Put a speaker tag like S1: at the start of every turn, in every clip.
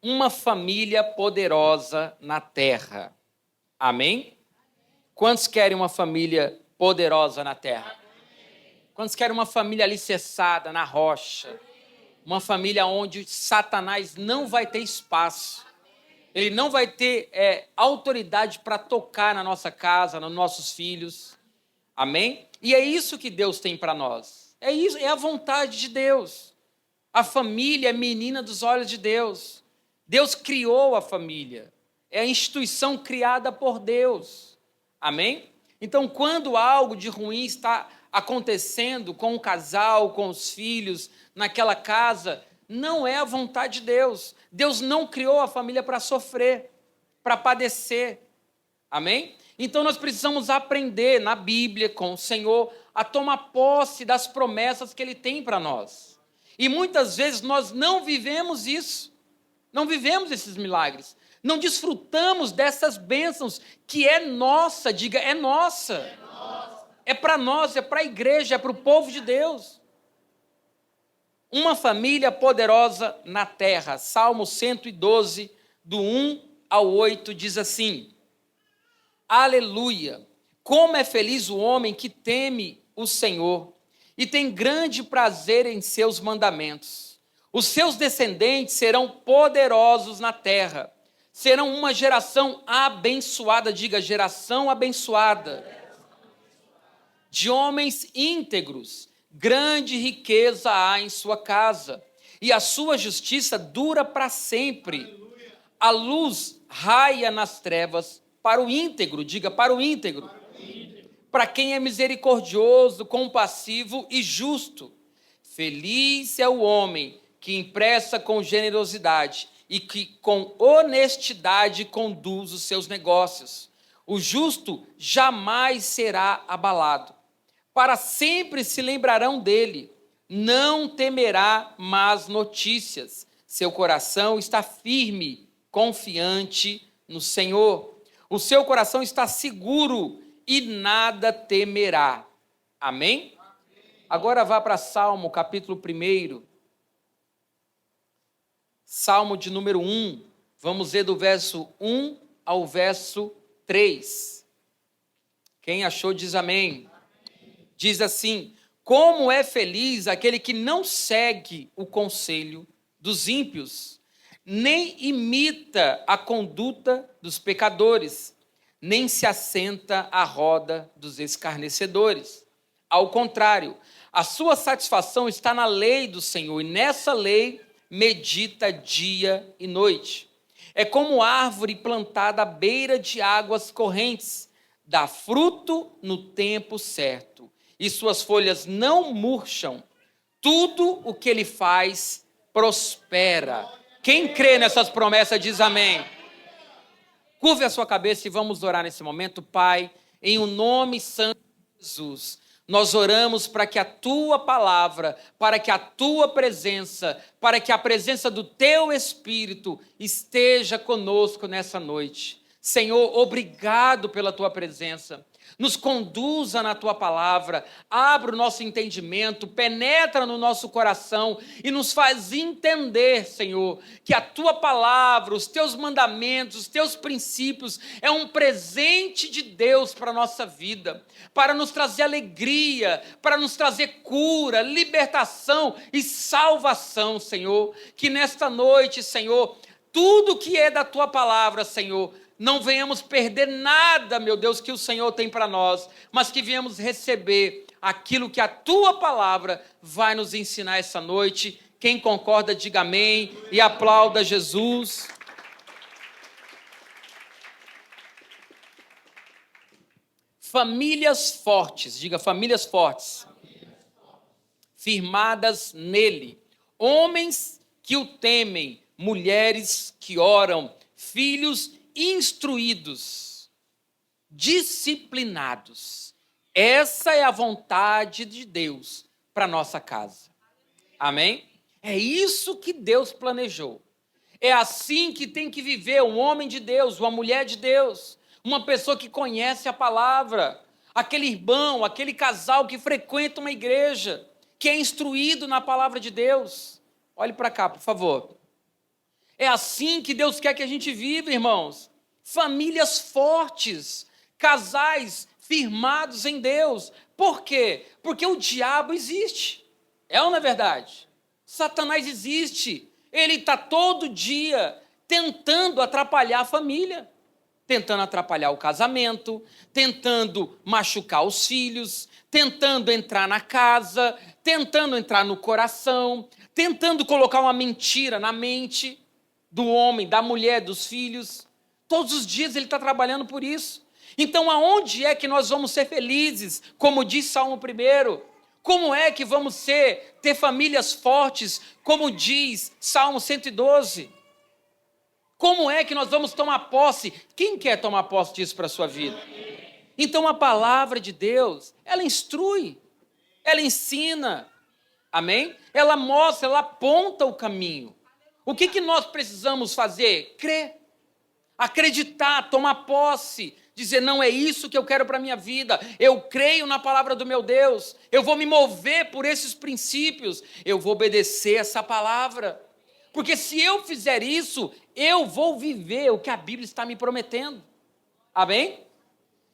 S1: uma família poderosa na terra. Amém? Quantos querem uma família poderosa na terra? Quantos querem uma família alicerçada na rocha? Uma família onde Satanás não vai ter espaço. Ele não vai ter autoridade para tocar na nossa casa, nos nossos filhos. Amém? E é isso que Deus tem para nós. É isso, é a vontade de Deus. A família é menina dos olhos de Deus. Deus criou a família. É a instituição criada por Deus. Amém? Então, quando algo de ruim está acontecendo com o casal, com os filhos, naquela casa, não é a vontade de Deus. Deus não criou a família para sofrer, para padecer. Amém? Então, nós precisamos aprender na Bíblia, com o Senhor, a tomar posse das promessas que Ele tem para nós. E muitas vezes nós não vivemos isso. Não vivemos esses milagres. Não desfrutamos dessas bênçãos que é nossa, diga, é nossa. É para nós, é para a igreja, é para o povo de Deus. Uma família poderosa na terra. Salmo 112, do 1 ao 8, diz assim: Aleluia! Como é feliz o homem que teme o Senhor e tem grande prazer em seus mandamentos. Os seus descendentes serão poderosos na terra. Serão uma geração abençoada, diga, geração abençoada, de homens íntegros. Grande riqueza há em sua casa, e a sua justiça dura para sempre. A luz raia nas trevas para o íntegro, diga, para o íntegro. Para quem é misericordioso, compassivo e justo. Feliz é o homem que empresta com generosidade e que com honestidade conduz os seus negócios. O justo jamais será abalado. Para sempre se lembrarão dele. Não temerá más notícias. Seu coração está firme, confiante no Senhor. O seu coração está seguro e nada temerá. Amém? Agora vá para Salmo, capítulo 1. Salmo de número 1. Vamos ler do verso 1 ao verso 3. Quem achou diz amém. Diz assim: como é feliz aquele que não segue o conselho dos ímpios, nem imita a conduta dos pecadores, nem se assenta à roda dos escarnecedores. Ao contrário, a sua satisfação está na lei do Senhor, e nessa lei medita dia e noite. É como árvore plantada à beira de águas correntes, dá fruto no tempo certo, e suas folhas não murcham. Tudo o que ele faz prospera. Quem crê nessas promessas diz amém. Curve a sua cabeça e vamos orar nesse momento. Pai, em o nome santo de Jesus, nós oramos para que a tua palavra, para que a tua presença, para que a presença do teu Espírito esteja conosco nessa noite. Senhor, obrigado pela tua presença. Nos conduza na tua palavra, abre o nosso entendimento, penetra no nosso coração e nos faz entender, Senhor, que a tua palavra, os teus mandamentos, os teus princípios é um presente de Deus para a nossa vida, para nos trazer alegria, para nos trazer cura, libertação e salvação, Senhor. Que nesta noite, Senhor, tudo que é da tua palavra, Senhor, não venhamos perder nada, meu Deus, que o Senhor tem para nós, mas que venhamos receber aquilo que a tua palavra vai nos ensinar essa noite. Quem concorda, diga amém e aplauda Jesus. Famílias fortes, diga famílias fortes, firmadas nele, homens que o temem, mulheres que oram, filhos instruídos, disciplinados. Essa é a vontade de Deus para a nossa casa. Amém? É isso que Deus planejou. É assim que tem que viver um homem de Deus, uma mulher de Deus, uma pessoa que conhece a palavra, aquele irmão, aquele casal que frequenta uma igreja, que é instruído na palavra de Deus. Olhe para cá, por favor. É assim que Deus quer que a gente viva, irmãos. Famílias fortes, casais firmados em Deus. Por quê? Porque o diabo existe. É ou não é verdade? Satanás existe. Ele está todo dia tentando atrapalhar a família, tentando atrapalhar o casamento, tentando machucar os filhos, tentando entrar na casa, tentando entrar no coração, tentando colocar uma mentira na mente do homem, da mulher, dos filhos. Todos os dias ele está trabalhando por isso. Então, aonde é que nós vamos ser felizes? Como diz Salmo 1. Como é que vamos ter famílias fortes? Como diz Salmo 112. Como é que nós vamos tomar posse? Quem quer tomar posse disso para a sua vida? Então, a palavra de Deus, ela instrui, ela ensina, amém? Ela mostra, ela aponta o caminho. O que nós precisamos fazer? Crer, acreditar, tomar posse, dizer, não é isso que eu quero para a minha vida, eu creio na palavra do meu Deus, eu vou me mover por esses princípios, eu vou obedecer essa palavra, porque se eu fizer isso, eu vou viver o que a Bíblia está me prometendo, amém?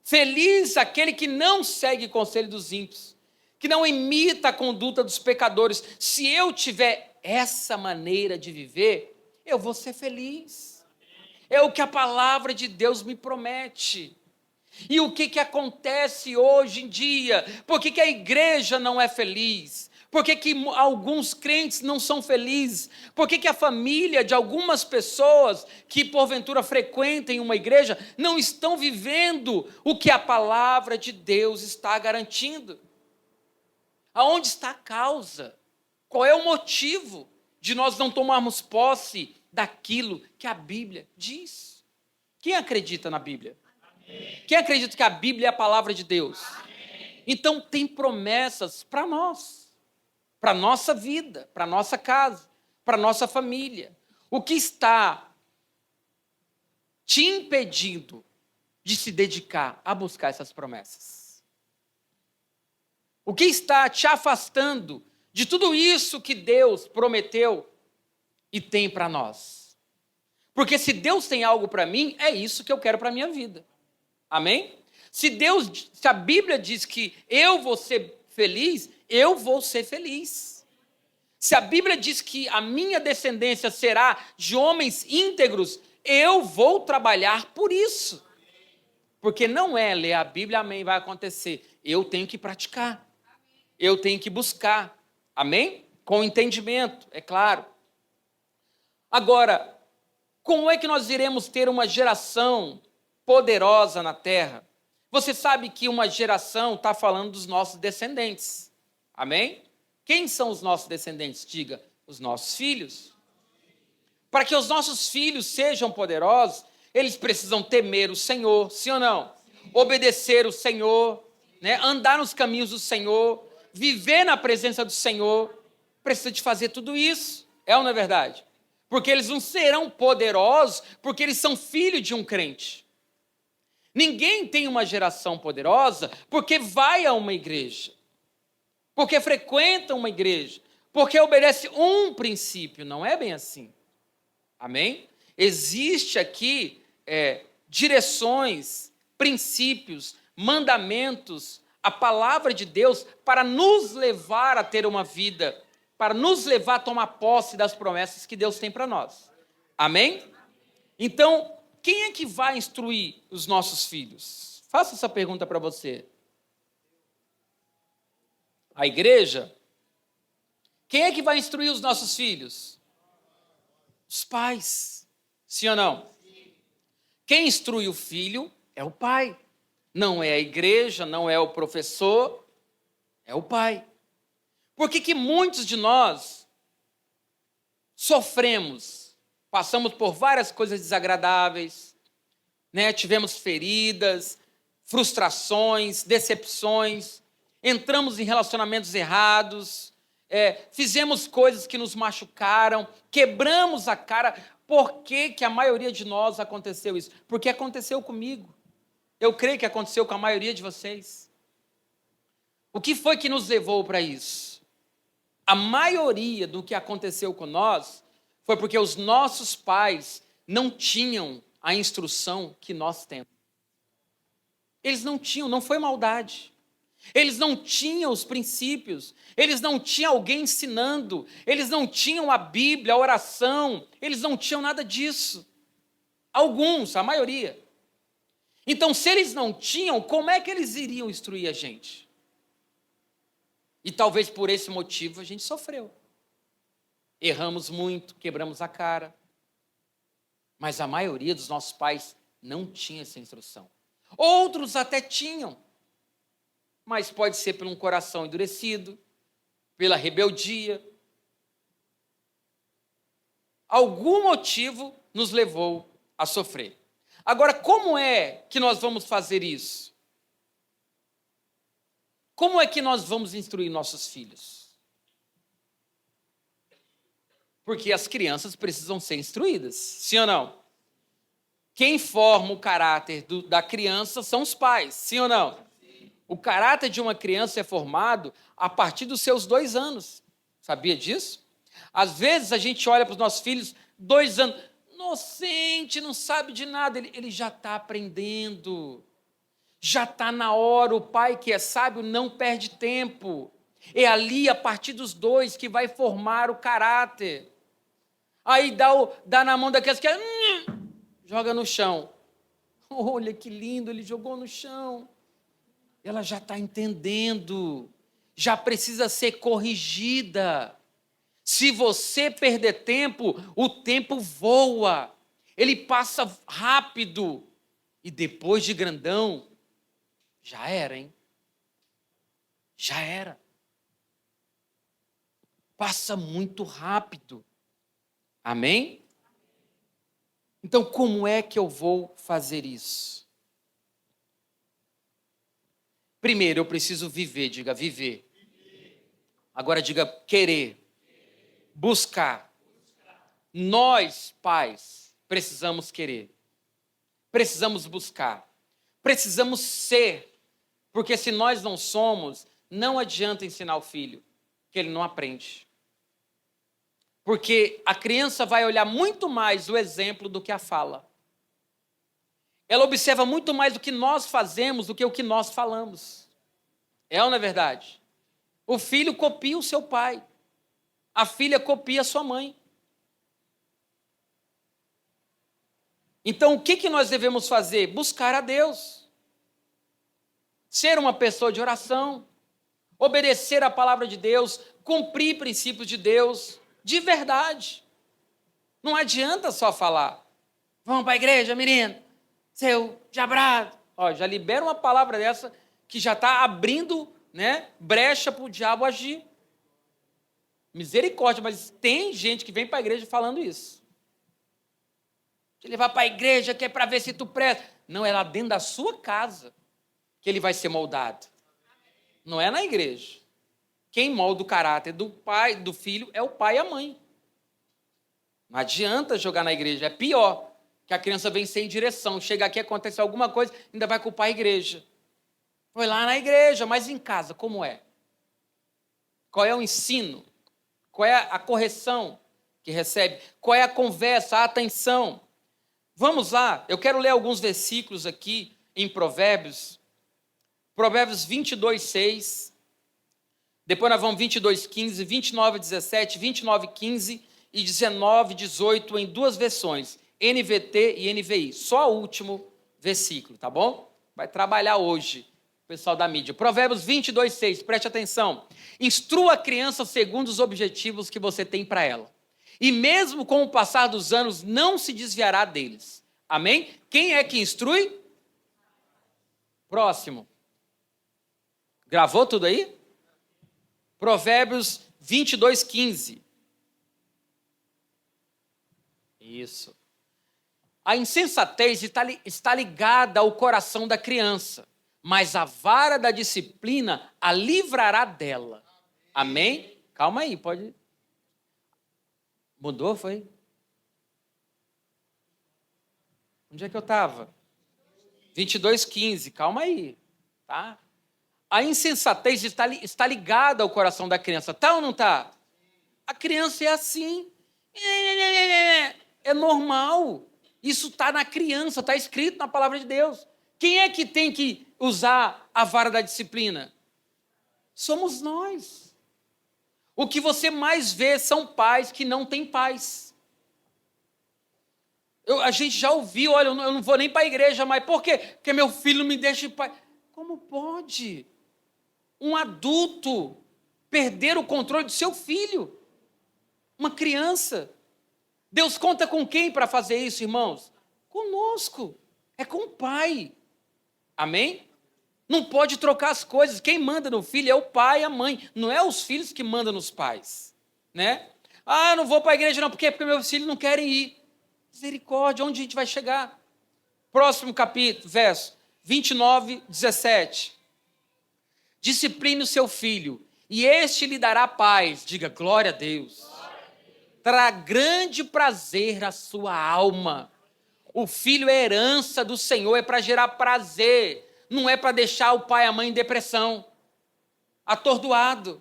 S1: Feliz aquele que não segue o conselho dos ímpios, que não imita a conduta dos pecadores. Se eu tiver essa maneira de viver, eu vou ser feliz. É o que a palavra de Deus me promete. E o que acontece hoje em dia? Por que a igreja não é feliz? Por que alguns crentes não são felizes? Por que a família de algumas pessoas que porventura frequentem uma igreja não estão vivendo o que a palavra de Deus está garantindo? Aonde está a causa? Qual é o motivo de nós não tomarmos posse daquilo que a Bíblia diz? Quem acredita na Bíblia? Amém. Quem acredita que a Bíblia é a palavra de Deus? Amém. Então tem promessas para nós, para a nossa vida, para a nossa casa, para a nossa família. O que está te impedindo de se dedicar a buscar essas promessas? O que está te afastando de tudo isso que Deus prometeu e tem para nós? Porque se Deus tem algo para mim, é isso que eu quero para a minha vida. Amém? Se a Bíblia diz que eu vou ser feliz, eu vou ser feliz. Se a Bíblia diz que a minha descendência será de homens íntegros, eu vou trabalhar por isso. Porque não é ler a Bíblia, amém, vai acontecer. Eu tenho que praticar. Eu tenho que buscar. Amém? Com entendimento, é claro. Agora, como é que nós iremos ter uma geração poderosa na terra? Você sabe que uma geração está falando dos nossos descendentes. Amém? Quem são os nossos descendentes? Diga, os nossos filhos. Para que os nossos filhos sejam poderosos, eles precisam temer o Senhor, sim ou não? Obedecer o Senhor, né? Andar nos caminhos do Senhor, viver na presença do Senhor. Precisa de fazer tudo isso, é ou não é verdade? Porque eles não serão poderosos, porque eles são filhos de um crente. Ninguém tem uma geração poderosa porque vai a uma igreja, porque frequenta uma igreja, porque obedece um princípio. Não é bem assim. Amém? Existe aqui direções, princípios, mandamentos, a palavra de Deus para nos levar a ter uma vida, para nos levar a tomar posse das promessas que Deus tem para nós. Amém? Então, quem é que vai instruir os nossos filhos? Faço essa pergunta para você. A igreja? Quem é que vai instruir os nossos filhos? Os pais. Sim ou não? Quem instrui o filho é o pai. Não é a igreja, não é o professor, é o pai. Por que muitos de nós sofremos, passamos por várias coisas desagradáveis, né? Tivemos feridas, frustrações, decepções, entramos em relacionamentos errados, fizemos coisas que nos machucaram, quebramos a cara. Por que a maioria de nós aconteceu isso? Porque aconteceu comigo. Eu creio que aconteceu com a maioria de vocês. O que foi que nos levou para isso? A maioria do que aconteceu com nós foi porque os nossos pais não tinham a instrução que nós temos. Eles não tinham, não foi maldade. Eles não tinham os princípios, eles não tinham alguém ensinando, eles não tinham a Bíblia, a oração, eles não tinham nada disso. Alguns, a maioria. Então, se eles não tinham, como é que eles iriam instruir a gente? E talvez por esse motivo a gente sofreu. Erramos muito, quebramos a cara. Mas a maioria dos nossos pais não tinha essa instrução. Outros até tinham. Mas pode ser por um coração endurecido, pela rebeldia. Algum motivo nos levou a sofrer. Agora, como é que nós vamos fazer isso? Como é que nós vamos instruir nossos filhos? Porque as crianças precisam ser instruídas, sim ou não? Quem forma o caráter da criança são os pais, sim ou não? O caráter de uma criança é formado a partir dos seus 2 anos. Sabia disso? Às vezes a gente olha para os nossos filhos, 2 anos, inocente, não sabe de nada, ele já está aprendendo. Já está na hora, o pai que é sábio não perde tempo. É ali, a partir dos 2, que vai formar o caráter. Aí dá na mão daquelas que joga no chão. Olha que lindo, ele jogou no chão. Ela já está entendendo, já precisa ser corrigida. Se você perder tempo, o tempo voa, ele passa rápido. E depois de grandão, já era, hein? Já era. Passa muito rápido. Amém? Então, como é que eu vou fazer isso? Primeiro, eu preciso viver, diga viver. Agora diga querer, buscar. Nós, pais, precisamos querer. Precisamos buscar. Precisamos ser. Porque se nós não somos, não adianta ensinar o filho, que ele não aprende. Porque a criança vai olhar muito mais o exemplo do que a fala. Ela observa muito mais o que nós fazemos do que o que nós falamos. É ou não é verdade? O filho copia o seu pai. A filha copia a sua mãe. Então, o que nós devemos fazer? Buscar a Deus. Ser uma pessoa de oração. Obedecer a palavra de Deus. Cumprir princípios de Deus. De verdade. Não adianta só falar. Vamos para a igreja, menino. Seu diabrado. Ó, já libera uma palavra dessa que já está abrindo, né, brecha para o diabo agir. Misericórdia, mas tem gente que vem para a igreja falando isso. Te levar para a igreja que é para ver se tu presta. Não, é lá dentro da sua casa que ele vai ser moldado. Não é na igreja. Quem molda o caráter do pai, do filho, é o pai e a mãe. Não adianta jogar na igreja, é pior. Que a criança vem sem direção, chega aqui, acontece alguma coisa, ainda vai culpar a igreja. Foi lá na igreja, mas em casa, como é? Qual é o ensino? Qual é a correção que recebe? Qual é a conversa, a atenção? Vamos lá, eu quero ler alguns versículos aqui em Provérbios. Provérbios 22, 6. Depois nós vamos 22, 15, 29, 17, 29, 15 e 19, 18 em 2 versões. NVT e NVI. Só o último versículo, tá bom? Vai trabalhar hoje, pessoal da mídia. Provérbios 22, 6. Preste atenção. Instrua a criança segundo os objetivos que você tem para ela. E mesmo com o passar dos anos, não se desviará deles. Amém? Quem é que instrui? Próximo. Gravou tudo aí? Provérbios 22, 15. Isso. A insensatez está ligada ao coração da criança, mas a vara da disciplina a livrará dela. Amém? Calma aí, pode... Mudou, foi? Onde é que eu estava? 22:15, calma aí, tá? A insensatez está ligada ao coração da criança, tá ou não tá? A criança é assim, É normal. Isso está na criança, está escrito na palavra de Deus. Quem é que tem que usar a vara da disciplina? Somos nós. O que você mais vê são pais que não têm paz. A gente já ouviu, olha, eu não vou nem para a igreja mais. Por quê? Porque meu filho não me deixa em paz. Como pode um adulto perder o controle do seu filho? Uma criança. Deus conta com quem para fazer isso, irmãos? Conosco. É com o pai. Amém? Não pode trocar as coisas. Quem manda no filho é o pai e a mãe. Não é os filhos que mandam nos pais. Né? Ah, não vou para a igreja não. Por quê? Porque meus filhos não querem ir. Misericórdia, onde a gente vai chegar? Próximo capítulo, verso 29, 17. Discipline o seu filho, e este lhe dará paz. Diga, glória a Deus. Trará grande prazer à sua alma. O filho é herança do Senhor, é para gerar prazer. Não é para deixar o pai e a mãe em depressão, atordoado.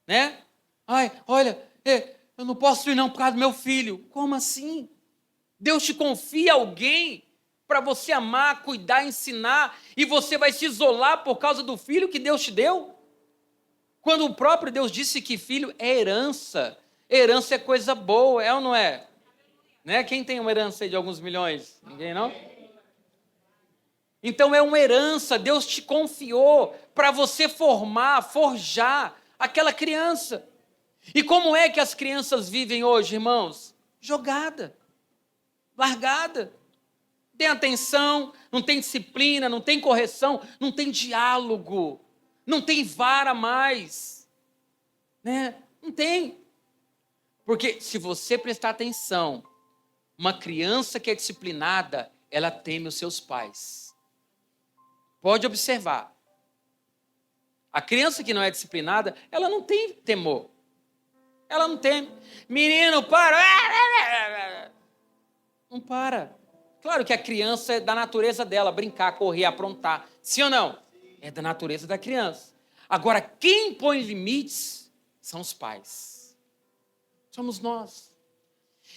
S1: Né? Ai, olha, eu não posso ir não por causa do meu filho. Como assim? Deus te confia alguém para você amar, cuidar, ensinar, e você vai se isolar por causa do filho que Deus te deu? Quando o próprio Deus disse que filho é herança. Herança é coisa boa, é ou não é? Né? Quem tem uma herança aí de alguns milhões? Ninguém, não? Então é uma herança, Deus te confiou para você formar, forjar aquela criança. E como é que as crianças vivem hoje, irmãos? Jogada, largada. Tem atenção, não tem disciplina, não tem correção, não tem diálogo, não tem vara mais. Né? Não tem. Porque se você prestar atenção, uma criança que é disciplinada, ela teme os seus pais. Pode observar. A criança que não é disciplinada, ela não tem temor. Ela não tem. Menino, para! Não para. Claro que a criança é da natureza dela, brincar, correr, aprontar. Sim ou não? É da natureza da criança. Agora, quem põe limites são os pais. Somos nós.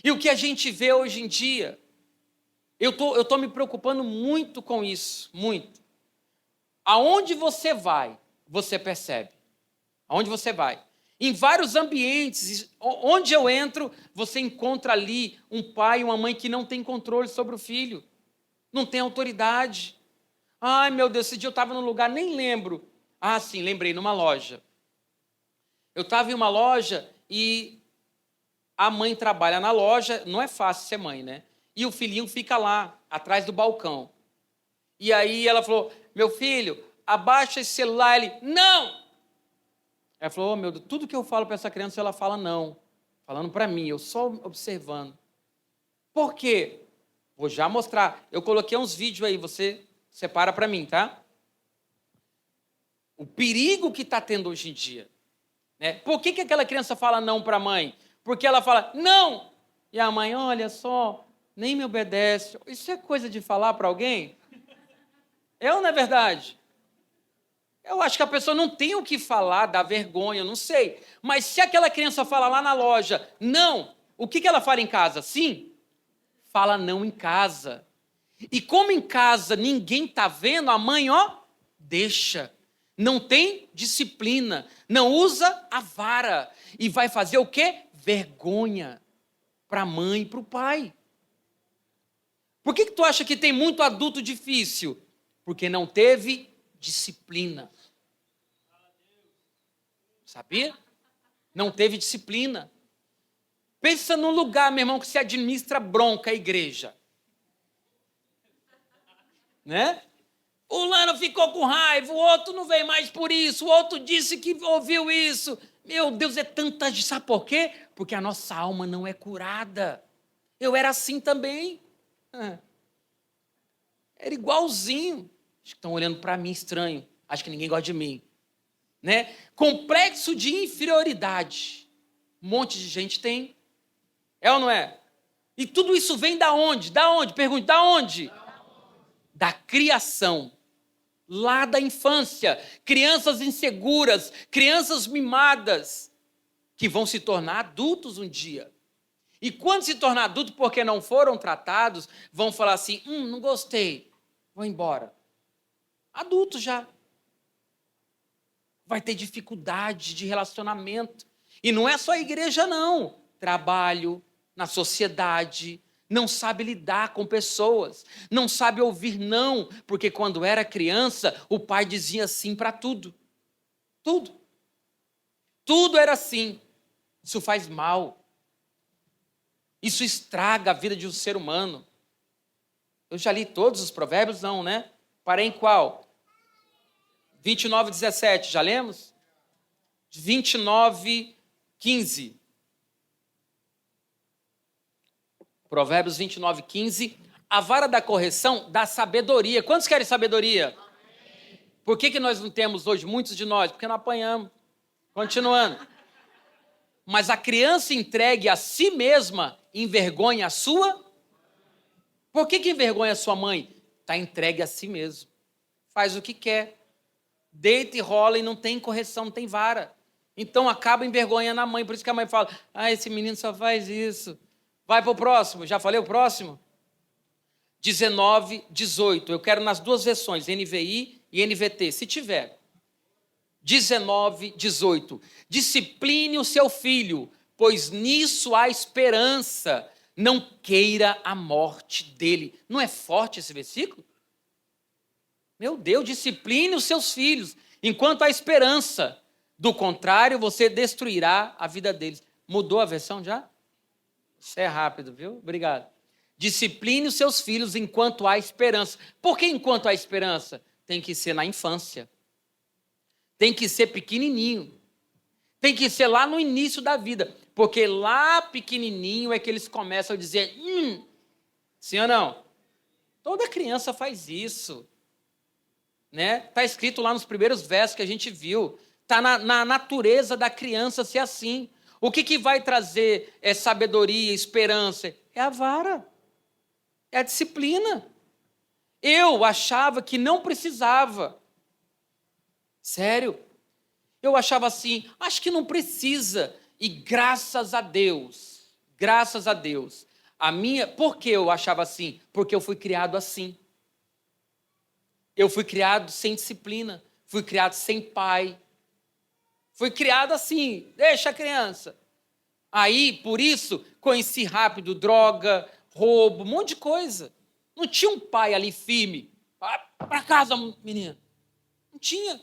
S1: E o que a gente vê hoje em dia, eu tô me preocupando muito com isso, muito. Aonde você vai, você percebe. Aonde você vai. Em vários ambientes, onde eu entro, você encontra ali um pai e uma mãe que não tem controle sobre o filho. Não tem autoridade. Ai, meu Deus, esse dia eu estava num lugar, nem lembro. Ah, sim, lembrei, numa loja. Eu estava em uma loja e a mãe trabalha na loja, não é fácil ser mãe, né? E o filhinho fica lá, atrás do balcão. E aí ela falou, meu filho, abaixa esse celular. Ele, não! Ela falou, oh, meu Deus, tudo que eu falo para essa criança, ela fala não. Falando para mim, eu só observando. Por quê? Vou já mostrar. Eu coloquei uns vídeos aí, você separa para mim, tá? O perigo que está tendo hoje em dia. Né? Por que aquela criança fala não para a mãe? Porque ela fala, não! E a mãe, olha só, nem me obedece. Isso é coisa de falar para alguém? É ou não é verdade? Eu acho que a pessoa não tem o que falar, dá vergonha, não sei. Mas se aquela criança fala lá na loja, não, o que ela fala em casa? Sim, fala não em casa. E como em casa ninguém está vendo, a mãe, ó, deixa. Não tem disciplina, não usa a vara. E vai fazer o quê? Vergonha para a mãe e para o pai. Por que tu acha que tem muito adulto difícil? Porque não teve disciplina. Sabia? Não teve disciplina. Pensa num lugar, meu irmão, que se administra bronca a igreja. Né? O Lano ficou com raiva, o outro não veio mais por isso, o outro disse que ouviu isso. Meu Deus, é tanta gente. Sabe por quê? Porque a nossa alma não é curada. Eu era assim também. Era igualzinho. Acho que estão olhando para mim estranho. Acho que ninguém gosta de mim. Né? Complexo de inferioridade. Um monte de gente tem. É ou não é? E tudo isso vem da onde? Da onde? Pergunte, da onde? Da criação. Lá da infância. Crianças inseguras, crianças mimadas. que vão se tornar adultos um dia. E quando se tornar adulto, porque não foram tratados, vão falar assim, não gostei, vou embora. Adulto já. Vai ter dificuldade de relacionamento. E não é só a igreja, não. Trabalho, na sociedade, não sabe lidar com pessoas, não sabe ouvir não, porque quando era criança, o pai dizia sim para tudo. Tudo. Tudo era sim. Isso faz mal. Isso estraga a vida de um ser humano. Eu já li todos os provérbios? Não, né? Parei em qual? 29, 17, já lemos? 29, 15. Provérbios 29, 15. A vara da correção dá sabedoria. Quantos querem sabedoria? Amém. Por que nós não temos hoje, muitos de nós? Porque não apanhamos. Continuando. Mas a criança entregue a si mesma envergonha a sua? Por que envergonha a sua mãe? Está entregue a si mesmo. Faz o que quer. Deita e rola e não tem correção, não tem vara. Então acaba envergonhando a mãe. Por isso que a mãe fala, esse menino só faz isso. Vai para o próximo. Já falei o próximo? 19, 18. Eu quero nas duas versões, NVI e NVT, se tiver. 19, 18. Discipline o seu filho, pois nisso há esperança. Não queira a morte dele. Não é forte esse versículo? Meu Deus, discipline os seus filhos, enquanto há esperança. Do contrário, você destruirá a vida deles. Mudou a versão já? Isso é rápido, viu? Obrigado. Discipline os seus filhos enquanto há esperança. Por que enquanto há esperança? Tem que ser na infância. Tem que ser pequenininho. Tem que ser lá no início da vida. Porque lá pequenininho é que eles começam a dizer, sim ou não? Toda criança faz isso. Né? Está escrito lá nos primeiros versos que a gente viu. Está na natureza da criança ser assim. O que vai trazer sabedoria, esperança? É a vara. É a disciplina. Eu achava que não precisava. Sério. Eu achava assim, acho que não precisa. E graças a Deus, por que eu achava assim? Porque eu fui criado assim. Eu fui criado sem disciplina, fui criado sem pai. Fui criado assim, deixa a criança. Aí, por isso, conheci rápido droga, roubo, um monte de coisa. Não tinha um pai ali firme. Vai para casa, menina. Não tinha.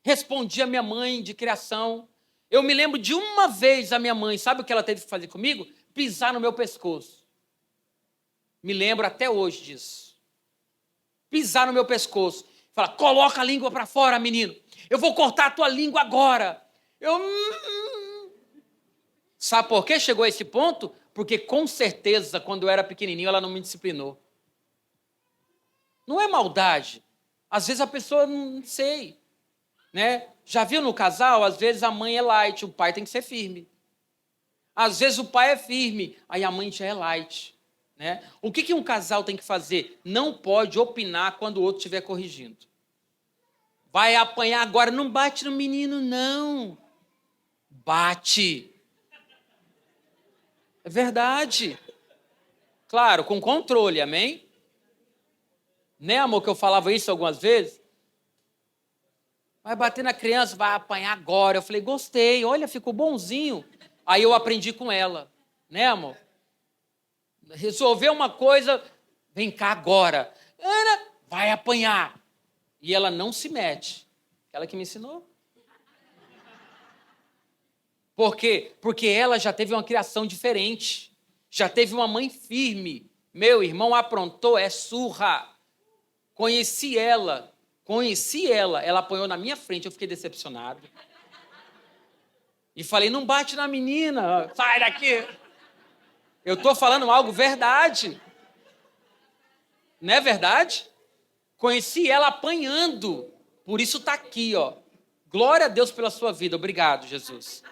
S1: Respondia a minha mãe de criação. Eu me lembro de uma vez a minha mãe, sabe o que ela teve que fazer comigo? Pisar no meu pescoço. Me lembro até hoje disso. Pisar no meu pescoço. Falar, coloca a língua para fora, menino. Eu vou cortar a tua língua agora. Sabe por que chegou a esse ponto? Porque com certeza, quando eu era pequenininho, ela não me disciplinou. Não é maldade. Às vezes a pessoa, não sei. Né? Já viu no casal? Às vezes a mãe é light, o pai tem que ser firme. Às vezes o pai é firme, aí a mãe já é light. Né? O que um casal tem que fazer? Não pode opinar quando o outro estiver corrigindo. Vai apanhar agora, não bate no menino, não. Bate. É verdade. Claro, com controle, amém? Né, amor, que eu falava isso algumas vezes? Vai bater na criança, vai apanhar agora. Eu falei, gostei, olha, ficou bonzinho. Aí eu aprendi com ela. Né, amor? Resolveu uma coisa, vem cá agora. Ana, vai apanhar. E ela não se mete. Ela que me ensinou. Por quê? Porque ela já teve uma criação diferente. Já teve uma mãe firme. Meu irmão aprontou, é surra. Conheci ela. Ela apanhou na minha frente, eu fiquei decepcionado. E falei, não bate na menina, sai daqui. Eu estou falando algo verdade. Não é verdade? Conheci ela apanhando. Por isso está aqui, ó. Glória a Deus pela sua vida. Obrigado, Jesus.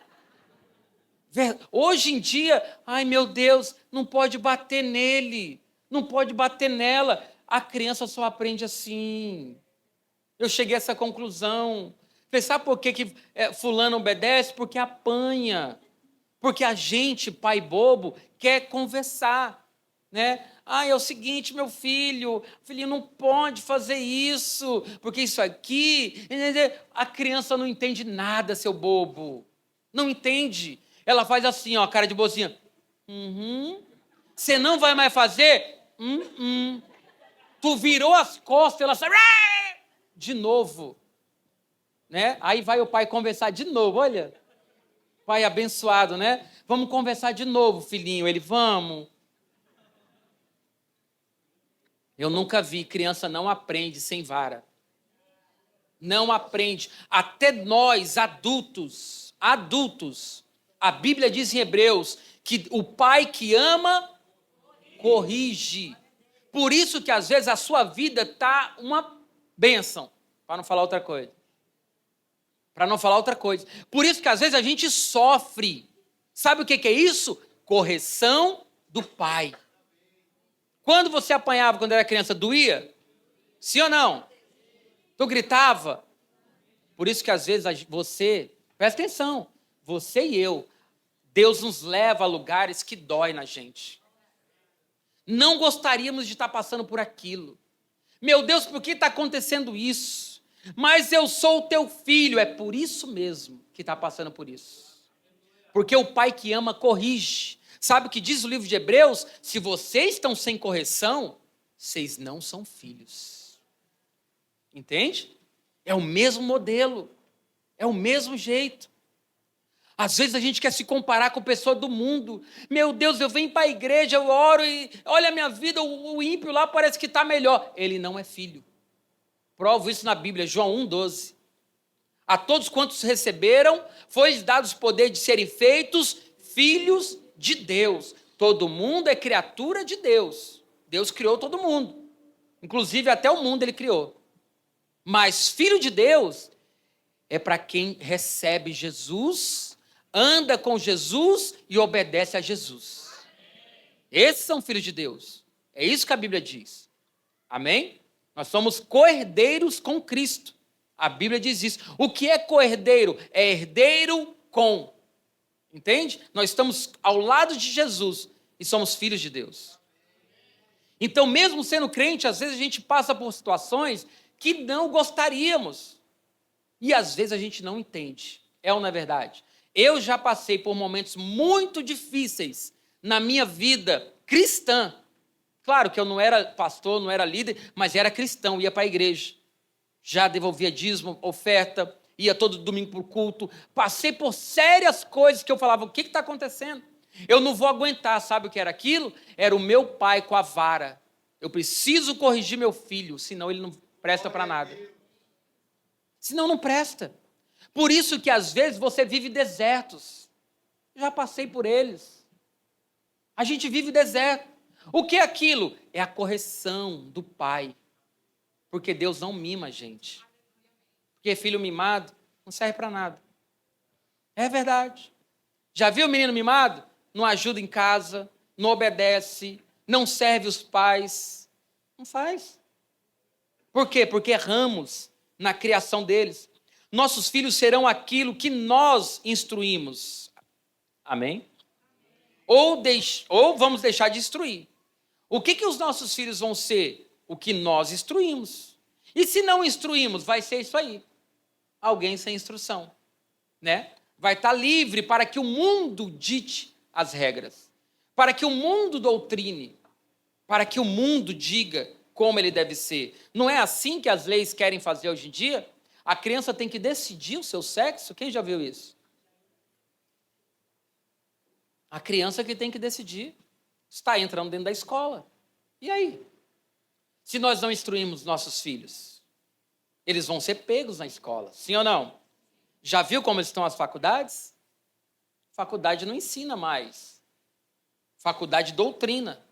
S1: Hoje em dia, ai meu Deus, não pode bater nele. Não pode bater nela. A criança só aprende assim. Eu cheguei a essa conclusão. Você sabe por que fulano obedece? Porque apanha. Porque a gente, pai bobo, quer conversar, né? Ah, é o seguinte, meu filhinho não pode fazer isso, porque isso aqui... A criança não entende nada, seu bobo. Não entende. Ela faz assim, ó, cara de bocinha. Você não vai mais fazer? Tu virou as costas, ela sai... De novo. Né? Aí vai o pai conversar de novo, olha. Pai abençoado, né? Vamos conversar de novo, filhinho. Ele, vamos. Eu nunca vi, criança não aprende sem vara. Não aprende. Até nós, adultos, a Bíblia diz em Hebreus que o pai que ama, corrige. Por isso que às vezes a sua vida está uma bênção, para não falar outra coisa. Por isso que às vezes a gente sofre. Sabe o que é isso? Correção do pai. Quando você apanhava quando era criança, doía? Sim ou não? Tu gritava? Por isso que às vezes você, presta atenção, você e eu, Deus nos leva a lugares que dói na gente. Não gostaríamos de estar passando por aquilo. Meu Deus, por que está acontecendo isso? Mas eu sou o teu filho, é por isso mesmo que está passando por isso. Porque o pai que ama corrige. Sabe o que diz o livro de Hebreus? Se vocês estão sem correção, vocês não são filhos. Entende? É o mesmo modelo. É o mesmo jeito. Às vezes a gente quer se comparar com pessoa do mundo. Meu Deus, eu venho para a igreja, eu oro e olha a minha vida, o ímpio lá parece que está melhor. Ele não é filho. Provo isso na Bíblia, João 1,12. A todos quantos receberam, foi dado o poder de serem feitos filhos de Deus. Todo mundo é criatura de Deus. Deus criou todo mundo. Inclusive até o mundo ele criou. Mas filho de Deus é para quem recebe Jesus, anda com Jesus e obedece a Jesus. Esses são filhos de Deus. É isso que a Bíblia diz. Amém? Nós somos co-herdeiros com Cristo. A Bíblia diz isso. O que é co-herdeiro? É herdeiro com. Entende? Nós estamos ao lado de Jesus e somos filhos de Deus. Então, mesmo sendo crente, às vezes a gente passa por situações que não gostaríamos. E às vezes a gente não entende. É ou não é verdade? Eu já passei por momentos muito difíceis na minha vida cristã. Claro que eu não era pastor, não era líder, mas era cristão, ia para a igreja. Já devolvia dízimo, oferta, ia todo domingo para o culto. Passei por sérias coisas que eu falava, o que está acontecendo? Eu não vou aguentar, sabe o que era aquilo? Era o meu pai com a vara. Eu preciso corrigir meu filho, senão ele não presta para nada. Senão não presta. Por isso que às vezes você vive desertos. Já passei por eles. A gente vive deserto. O que é aquilo? É a correção do pai. Porque Deus não mima a gente. Porque filho mimado não serve para nada. É verdade. Já viu o menino mimado? Não ajuda em casa, não obedece, não serve os pais. Não faz. Por quê? Porque erramos na criação deles. Nossos filhos serão aquilo que nós instruímos. Amém? Ou vamos deixar de instruir. O que os nossos filhos vão ser? O que nós instruímos. E se não instruímos, vai ser isso aí. Alguém sem instrução. Né? Vai estar livre para que o mundo dite as regras. Para que o mundo doutrine. Para que o mundo diga como ele deve ser. Não é assim que as leis querem fazer hoje em dia? A criança tem que decidir o seu sexo? Quem já viu isso? A criança que tem que decidir. Está entrando dentro da escola. E aí? Se nós não instruímos nossos filhos, eles vão ser pegos na escola, sim ou não? Já viu como estão as faculdades? Faculdade não ensina mais. Faculdade doutrina.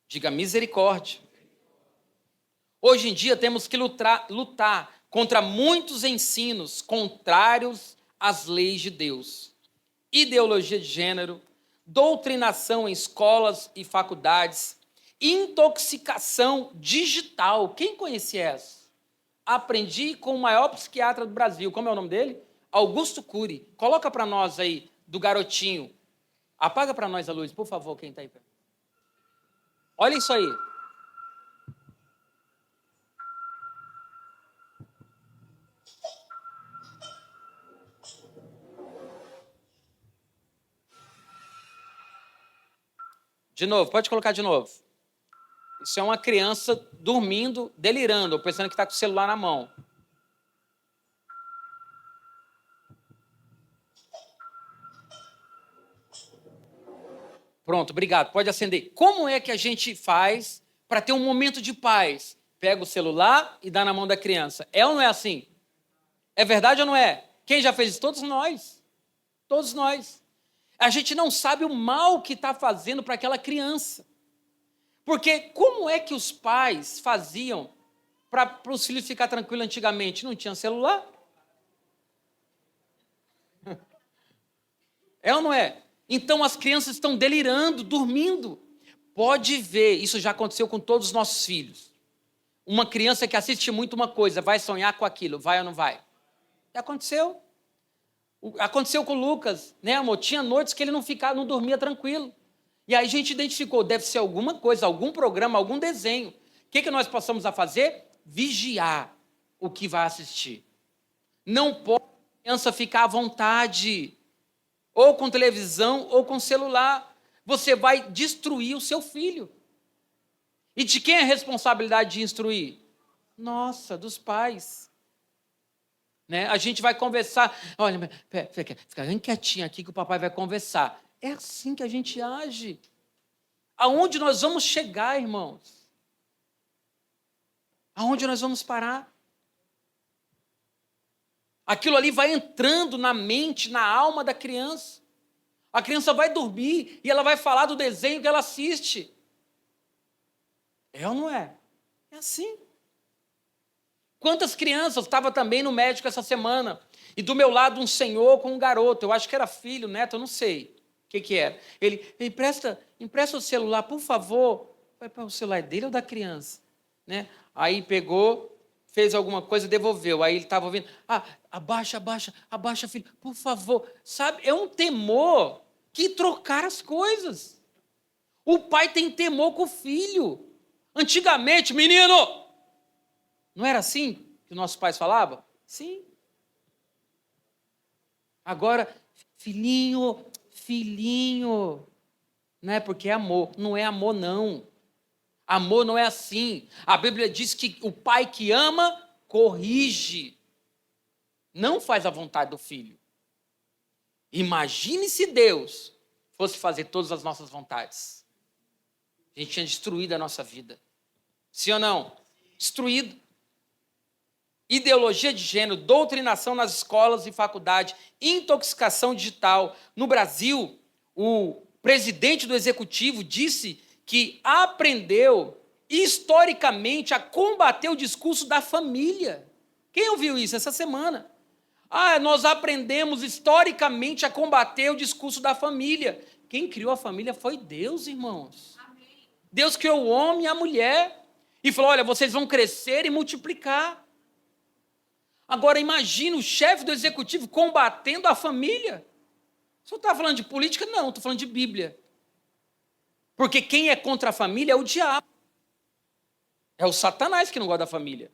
S1: Diga misericórdia. Hoje em dia temos que lutar contra muitos ensinos contrários às leis de Deus. Ideologia de gênero, doutrinação em escolas e faculdades, intoxicação digital. Quem conhece essa? aprendi com o maior psiquiatra do Brasil. Como é o nome dele? Augusto Cury. Coloca para nós aí, do garotinho. Apaga para nós a luz, por favor, quem está aí. Olha isso aí. De novo, pode colocar de novo. Isso é uma criança dormindo, delirando, ou pensando que está com o celular na mão. Pronto, obrigado. Pode acender. Como é que a gente faz para ter um momento de paz? Pega o celular e dá na mão da criança. É ou não é assim? É verdade ou não é? Quem já fez isso? Todos nós. Todos nós. A gente não sabe o mal que está fazendo para aquela criança. Porque como é que os pais faziam para os filhos ficar tranquilos antigamente? Não tinha celular? É ou não é? Então as crianças estão delirando, dormindo. Pode ver, isso já aconteceu com todos os nossos filhos. Uma criança que assiste muito uma coisa, vai sonhar com aquilo, vai ou não vai? Aconteceu. Aconteceu com o Lucas, né, amor? Tinha noites que ele não dormia tranquilo. E aí a gente identificou, deve ser alguma coisa, algum programa, algum desenho. O que nós passamos a fazer? Vigiar o que vai assistir. Não pode a criança ficar à vontade, ou com televisão, ou com celular. Você vai destruir o seu filho. E de quem é a responsabilidade de instruir? Nossa, dos pais. Né? A gente vai conversar. Olha, fica bem quietinho aqui que o papai vai conversar. É assim que a gente age. Aonde nós vamos chegar, irmãos? Aonde nós vamos parar? Aquilo ali vai entrando na mente, na alma da criança. A criança vai dormir e ela vai falar do desenho que ela assiste. É ou não é? É assim. Quantas crianças? Estava também no médico essa semana. E do meu lado um senhor com um garoto. Eu acho que era filho, neto, eu não sei o que era. Ele empresta o celular, por favor. Vai para o celular dele ou da criança? Né? Aí pegou, fez alguma coisa, devolveu. Aí ele estava ouvindo. Abaixa, filho, por favor. Sabe, é um temor que trocar as coisas. O pai tem temor com o filho. Antigamente, menino, não era assim que nossos pais falavam? Sim. Agora, filhinho, não é porque é amor. Não é amor, não. Amor não é assim. A Bíblia diz que o pai que ama, corrige. Não faz a vontade do filho. Imagine se Deus fosse fazer todas as nossas vontades. A gente tinha destruído a nossa vida. Sim ou não? Destruído. Ideologia de gênero, doutrinação nas escolas e faculdades, intoxicação digital. No Brasil, o presidente do executivo disse que aprendeu historicamente a combater o discurso da família. Quem ouviu isso essa semana? Nós aprendemos historicamente a combater o discurso da família. Quem criou a família foi Deus, irmãos. Amém. Deus criou o homem e a mulher e falou, olha, vocês vão crescer e multiplicar. Agora imagina o chefe do executivo combatendo a família. Você está falando de política? Não, estou falando de Bíblia. Porque quem é contra a família é o diabo. É o Satanás que não gosta da família.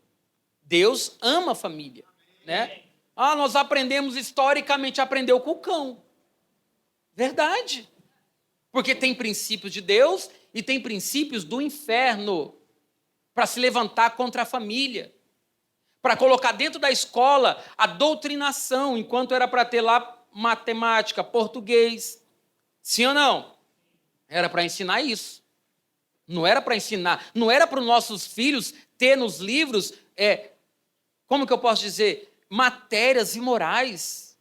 S1: Deus ama a família. Né? Nós aprendemos historicamente, aprendeu com o cão. Verdade. Porque tem princípios de Deus e tem princípios do inferno para se levantar contra a família. Para colocar dentro da escola a doutrinação, enquanto era para ter lá matemática, português. Sim ou não? Era para ensinar isso. Não era para ensinar, não era para os nossos filhos ter nos livros, como que eu posso dizer, matérias imorais.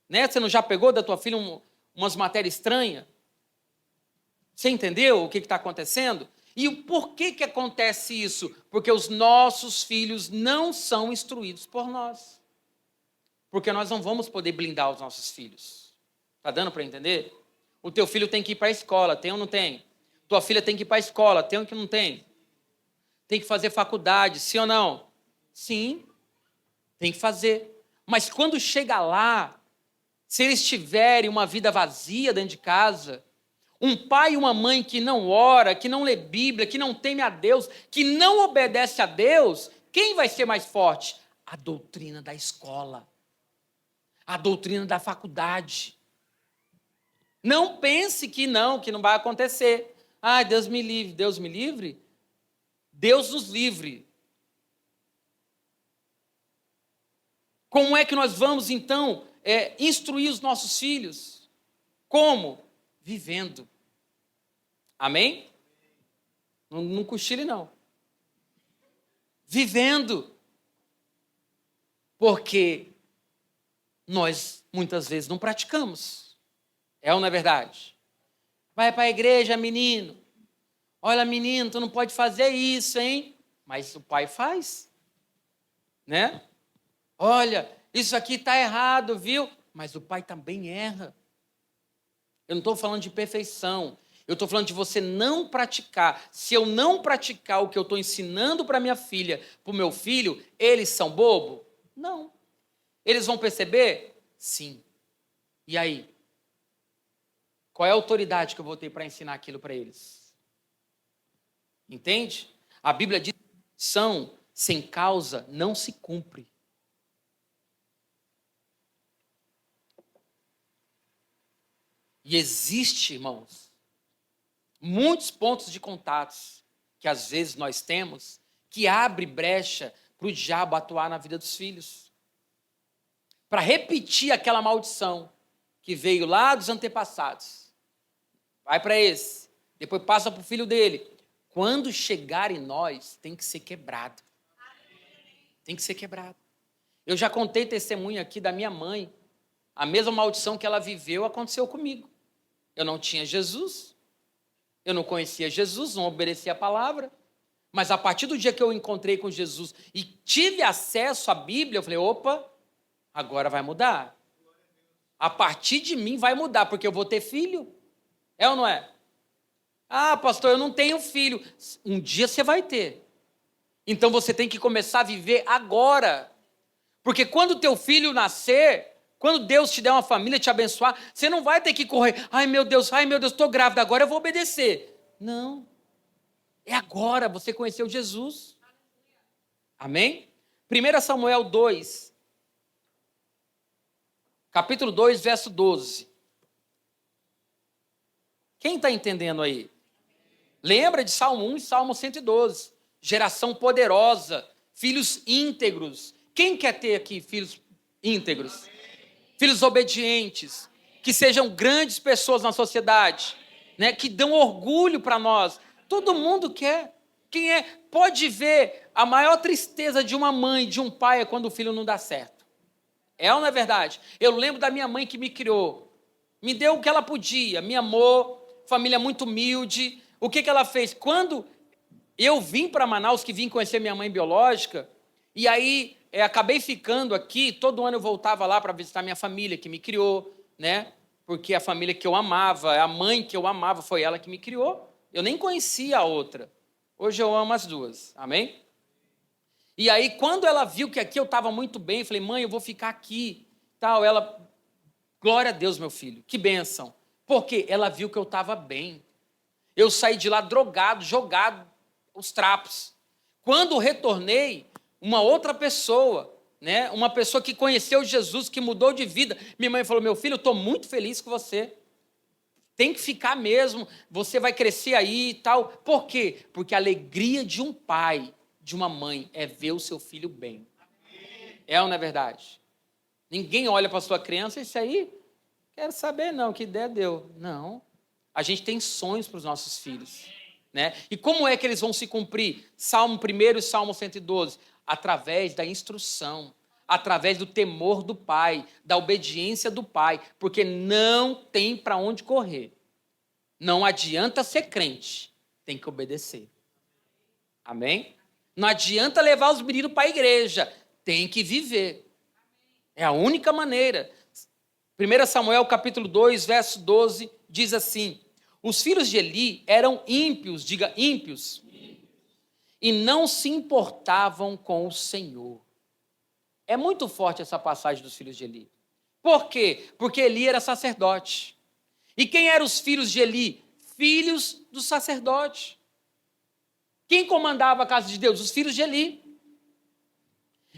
S1: Né? Você não já pegou da tua filha umas matérias estranhas? Você entendeu o que está acontecendo? E o porquê que acontece isso? Porque os nossos filhos não são instruídos por nós. Porque nós não vamos poder blindar os nossos filhos. Está dando para entender? O teu filho tem que ir para a escola, tem ou não tem? Tua filha tem que ir para a escola, tem ou não tem? Tem que fazer faculdade, sim ou não? Sim, tem que fazer. Mas quando chega lá, se eles tiverem uma vida vazia dentro de casa, um pai e uma mãe que não ora, que não lê Bíblia, que não teme a Deus, que não obedece a Deus, quem vai ser mais forte? A doutrina da escola, a doutrina da faculdade. Não pense que não vai acontecer. Ai, Deus me livre, Deus me livre. Deus nos livre. Como é que nós vamos, então, instruir os nossos filhos? Como? Vivendo. Amém? Não cochile, não. Vivendo. Porque nós, muitas vezes, não praticamos. É ou não é verdade? Vai para a igreja, menino. Olha, menino, tu não pode fazer isso, hein? Mas o pai faz. Né? Olha, isso aqui está errado, viu? Mas o pai também erra. Eu não estou falando de perfeição. Eu estou falando de você não praticar. Se eu não praticar o que eu estou ensinando para minha filha, para o meu filho, eles são bobo? Não. Eles vão perceber? Sim. E aí? Qual é a autoridade que eu vou ter para ensinar aquilo para eles? Entende? A Bíblia diz que são sem causa não se cumpre. E existe, irmãos, muitos pontos de contatos que às vezes nós temos que abre brecha para o diabo atuar na vida dos filhos. Para repetir aquela maldição que veio lá dos antepassados. Vai para esse, depois passa para o filho dele. Quando chegar em nós, tem que ser quebrado. Tem que ser quebrado. Eu já contei testemunho aqui da minha mãe. A mesma maldição que ela viveu aconteceu comigo. Eu não tinha Jesus, eu não conhecia Jesus, não obedecia a palavra, mas a partir do dia que eu encontrei com Jesus e tive acesso à Bíblia, eu falei, opa, agora vai mudar. A partir de mim vai mudar, porque eu vou ter filho. É ou não é? Ah, pastor, eu não tenho filho. Um dia você vai ter. Então você tem que começar a viver agora. Porque quando o teu filho nascer, quando Deus te der uma família, te abençoar, você não vai ter que correr. Ai, meu Deus, estou grávida, agora eu vou obedecer. Não. É agora, você conheceu Jesus. Amém? 1 Samuel 2, capítulo 2, verso 12. Quem está entendendo aí? Lembra de Salmo 1 e Salmo 112. Geração poderosa, filhos íntegros. Quem quer ter aqui filhos íntegros? Filhos obedientes, que sejam grandes pessoas na sociedade, né? Que dão orgulho para nós. Todo mundo quer. Quem pode ver a maior tristeza de uma mãe, de um pai, é quando o filho não dá certo. É ou não é verdade? Eu lembro da minha mãe que me criou. Me deu o que ela podia, me amou, família muito humilde. O que ela fez? Quando eu vim para Manaus, que vim conhecer minha mãe biológica, e aí acabei ficando aqui, todo ano eu voltava lá para visitar minha família, que me criou, né? Porque a família que eu amava, a mãe que eu amava, foi ela que me criou. Eu nem conhecia a outra. Hoje eu amo as duas, amém? E aí, quando ela viu que aqui eu estava muito bem, eu falei, mãe, eu vou ficar aqui, tal. Ela, glória a Deus, meu filho, que bênção. Porque ela viu que eu estava bem. Eu saí de lá drogado, jogado os trapos. Quando retornei, uma outra pessoa, né? Uma pessoa que conheceu Jesus, que mudou de vida. Minha mãe falou, meu filho, eu estou muito feliz com você. Tem que ficar mesmo, você vai crescer aí e tal. Por quê? Porque a alegria de um pai, de uma mãe, é ver o seu filho bem. É ou não é verdade? Ninguém olha para a sua criança e isso aí, quero saber não, que ideia deu. Não. A gente tem sonhos para os nossos filhos. Né? E como é que eles vão se cumprir? Salmo 1 e Salmo 112. Através da instrução, através do temor do pai, da obediência do pai, porque não tem para onde correr. Não adianta ser crente, tem que obedecer. Amém? Não adianta levar os meninos para a igreja, tem que viver. É a única maneira. 1 Samuel capítulo 2, verso 12, diz assim, os filhos de Eli eram ímpios, diga ímpios, e não se importavam com o Senhor. É muito forte essa passagem dos filhos de Eli. Por quê? Porque Eli era sacerdote. E quem eram os filhos de Eli? Filhos do sacerdote. Quem comandava a casa de Deus? Os filhos de Eli.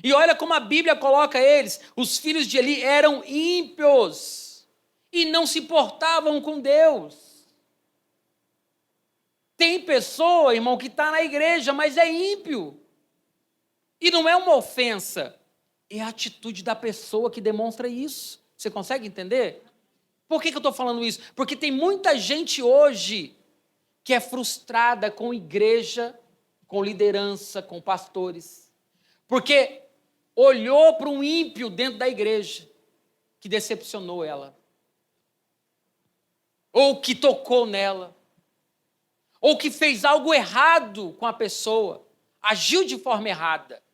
S1: E olha como a Bíblia coloca eles. Os filhos de Eli eram ímpios e não se importavam com Deus. Tem pessoa, irmão, que está na igreja, mas é ímpio. E não é uma ofensa. É a atitude da pessoa que demonstra isso. Você consegue entender? Por que eu estou falando isso? Porque tem muita gente hoje que é frustrada com igreja, com liderança, com pastores. Porque olhou para um ímpio dentro da igreja que decepcionou ela. Ou que tocou nela. Ou que fez algo errado com a pessoa. Agiu de forma errada.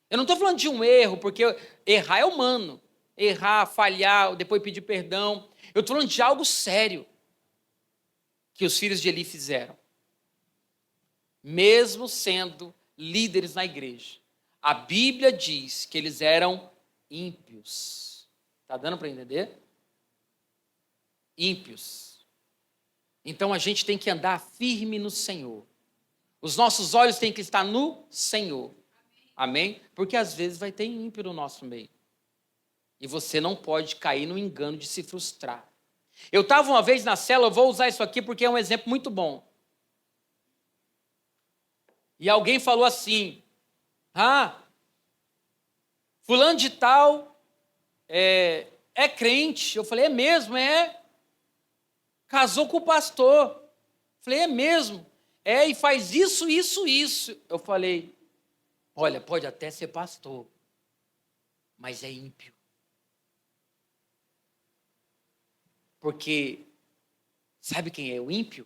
S1: Eu não estou falando de um erro, porque errar é humano. Errar, falhar, depois pedir perdão. Eu estou falando de algo sério que os filhos de Eli fizeram. Mesmo sendo líderes na igreja. A Bíblia diz que eles eram ímpios. Está dando para entender? Ímpios. Então a gente tem que andar firme no Senhor. Os nossos olhos têm que estar no Senhor. Amém? Porque às vezes vai ter ímpio no nosso meio. E você não pode cair no engano de se frustrar. Eu estava uma vez na célula, eu vou usar isso aqui porque é um exemplo muito bom. E alguém falou assim, fulano de tal é crente. Eu falei, é mesmo? É. Casou com o pastor. Eu falei, é mesmo? É, e faz isso, isso, isso. Eu falei, olha, pode até ser pastor, mas é ímpio. Porque, sabe quem é o ímpio?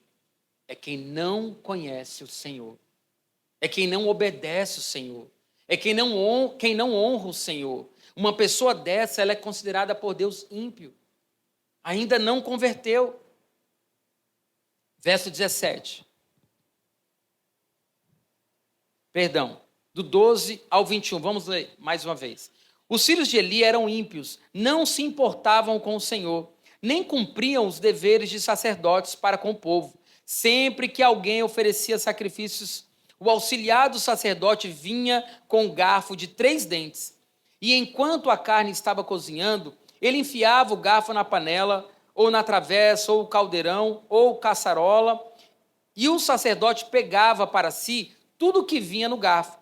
S1: É quem não conhece o Senhor. É quem não obedece o Senhor. É quem não honra o Senhor. Uma pessoa dessa, ela é considerada por Deus ímpio. Ainda não converteu. Verso 17. Perdão. Do 12 ao 21. Vamos ler mais uma vez. Os filhos de Eli eram ímpios, não se importavam com o Senhor, nem cumpriam os deveres de sacerdotes para com o povo. Sempre que alguém oferecia sacrifícios, o auxiliar do sacerdote vinha com um garfo de 3 dentes. E enquanto a carne estava cozinhando, ele enfiava o garfo na panela, ou na travessa, ou o caldeirão, ou caçarola, e o sacerdote pegava para si tudo o que vinha no garfo.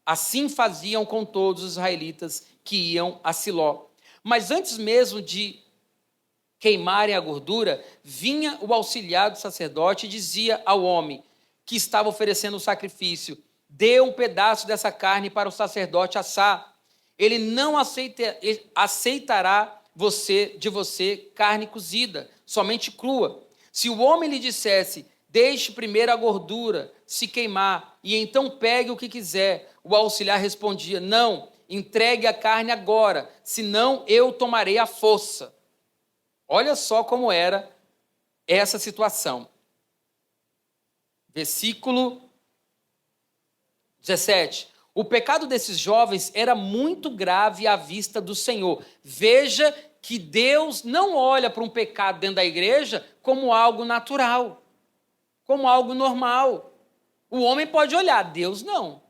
S1: Assim faziam com todos os israelitas que iam a Siló. Mas antes mesmo de queimarem a gordura, vinha o auxiliar do sacerdote e dizia ao homem que estava oferecendo o sacrifício, dê um pedaço dessa carne para o sacerdote assar. Ele não aceitará de você carne cozida, somente crua. Se o homem lhe dissesse, deixe primeiro a gordura se queimar, e então pegue o que quiser, o auxiliar respondia, não, entregue a carne agora, senão eu tomarei a força. Olha só como era essa situação. Versículo 17. O pecado desses jovens era muito grave à vista do Senhor. Veja que Deus não olha para um pecado dentro da igreja como algo natural, como algo normal. O homem pode olhar, Deus não.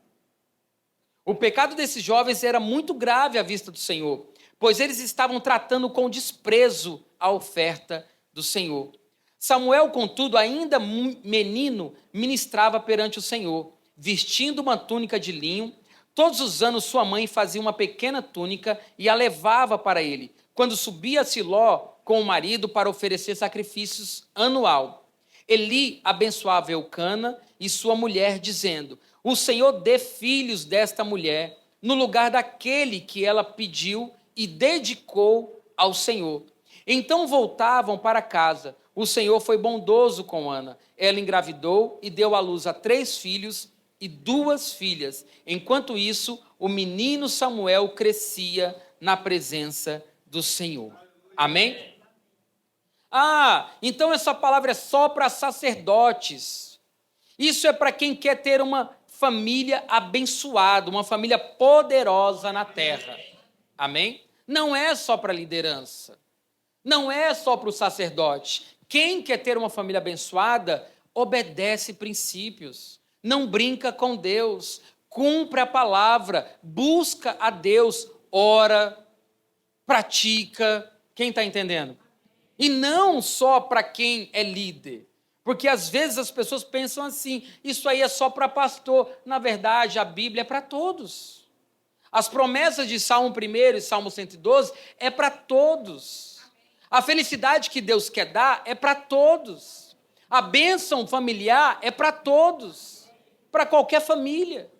S1: O pecado desses jovens era muito grave à vista do Senhor, pois eles estavam tratando com desprezo a oferta do Senhor. Samuel, contudo, ainda menino, ministrava perante o Senhor, vestindo uma túnica de linho. Todos os anos sua mãe fazia uma pequena túnica e a levava para ele, quando subia a Siló com o marido para oferecer sacrifícios anual. Eli abençoava Eucana e sua mulher, dizendo, o Senhor dê filhos desta mulher, no lugar daquele que ela pediu e dedicou ao Senhor. Então voltavam para casa. O Senhor foi bondoso com Ana. Ela engravidou e deu à luz a 3 filhos e 2 filhas. Enquanto isso, o menino Samuel crescia na presença do Senhor. Amém? Então essa palavra é só para sacerdotes. Isso é para quem quer ter uma família abençoada, uma família poderosa na terra. Amém? Não é só para a liderança. Não é só para o sacerdote. Quem quer ter uma família abençoada, obedece princípios. Não brinca com Deus. Cumpre a palavra. Busca a Deus. Ora. Pratica. Quem está entendendo? E não só para quem é líder. Porque às vezes as pessoas pensam assim, isso aí é só para pastor. Na verdade, a Bíblia é para todos. As promessas de Salmo 1 e Salmo 112 é para todos. A felicidade que Deus quer dar é para todos. A bênção familiar é para todos. Para qualquer família.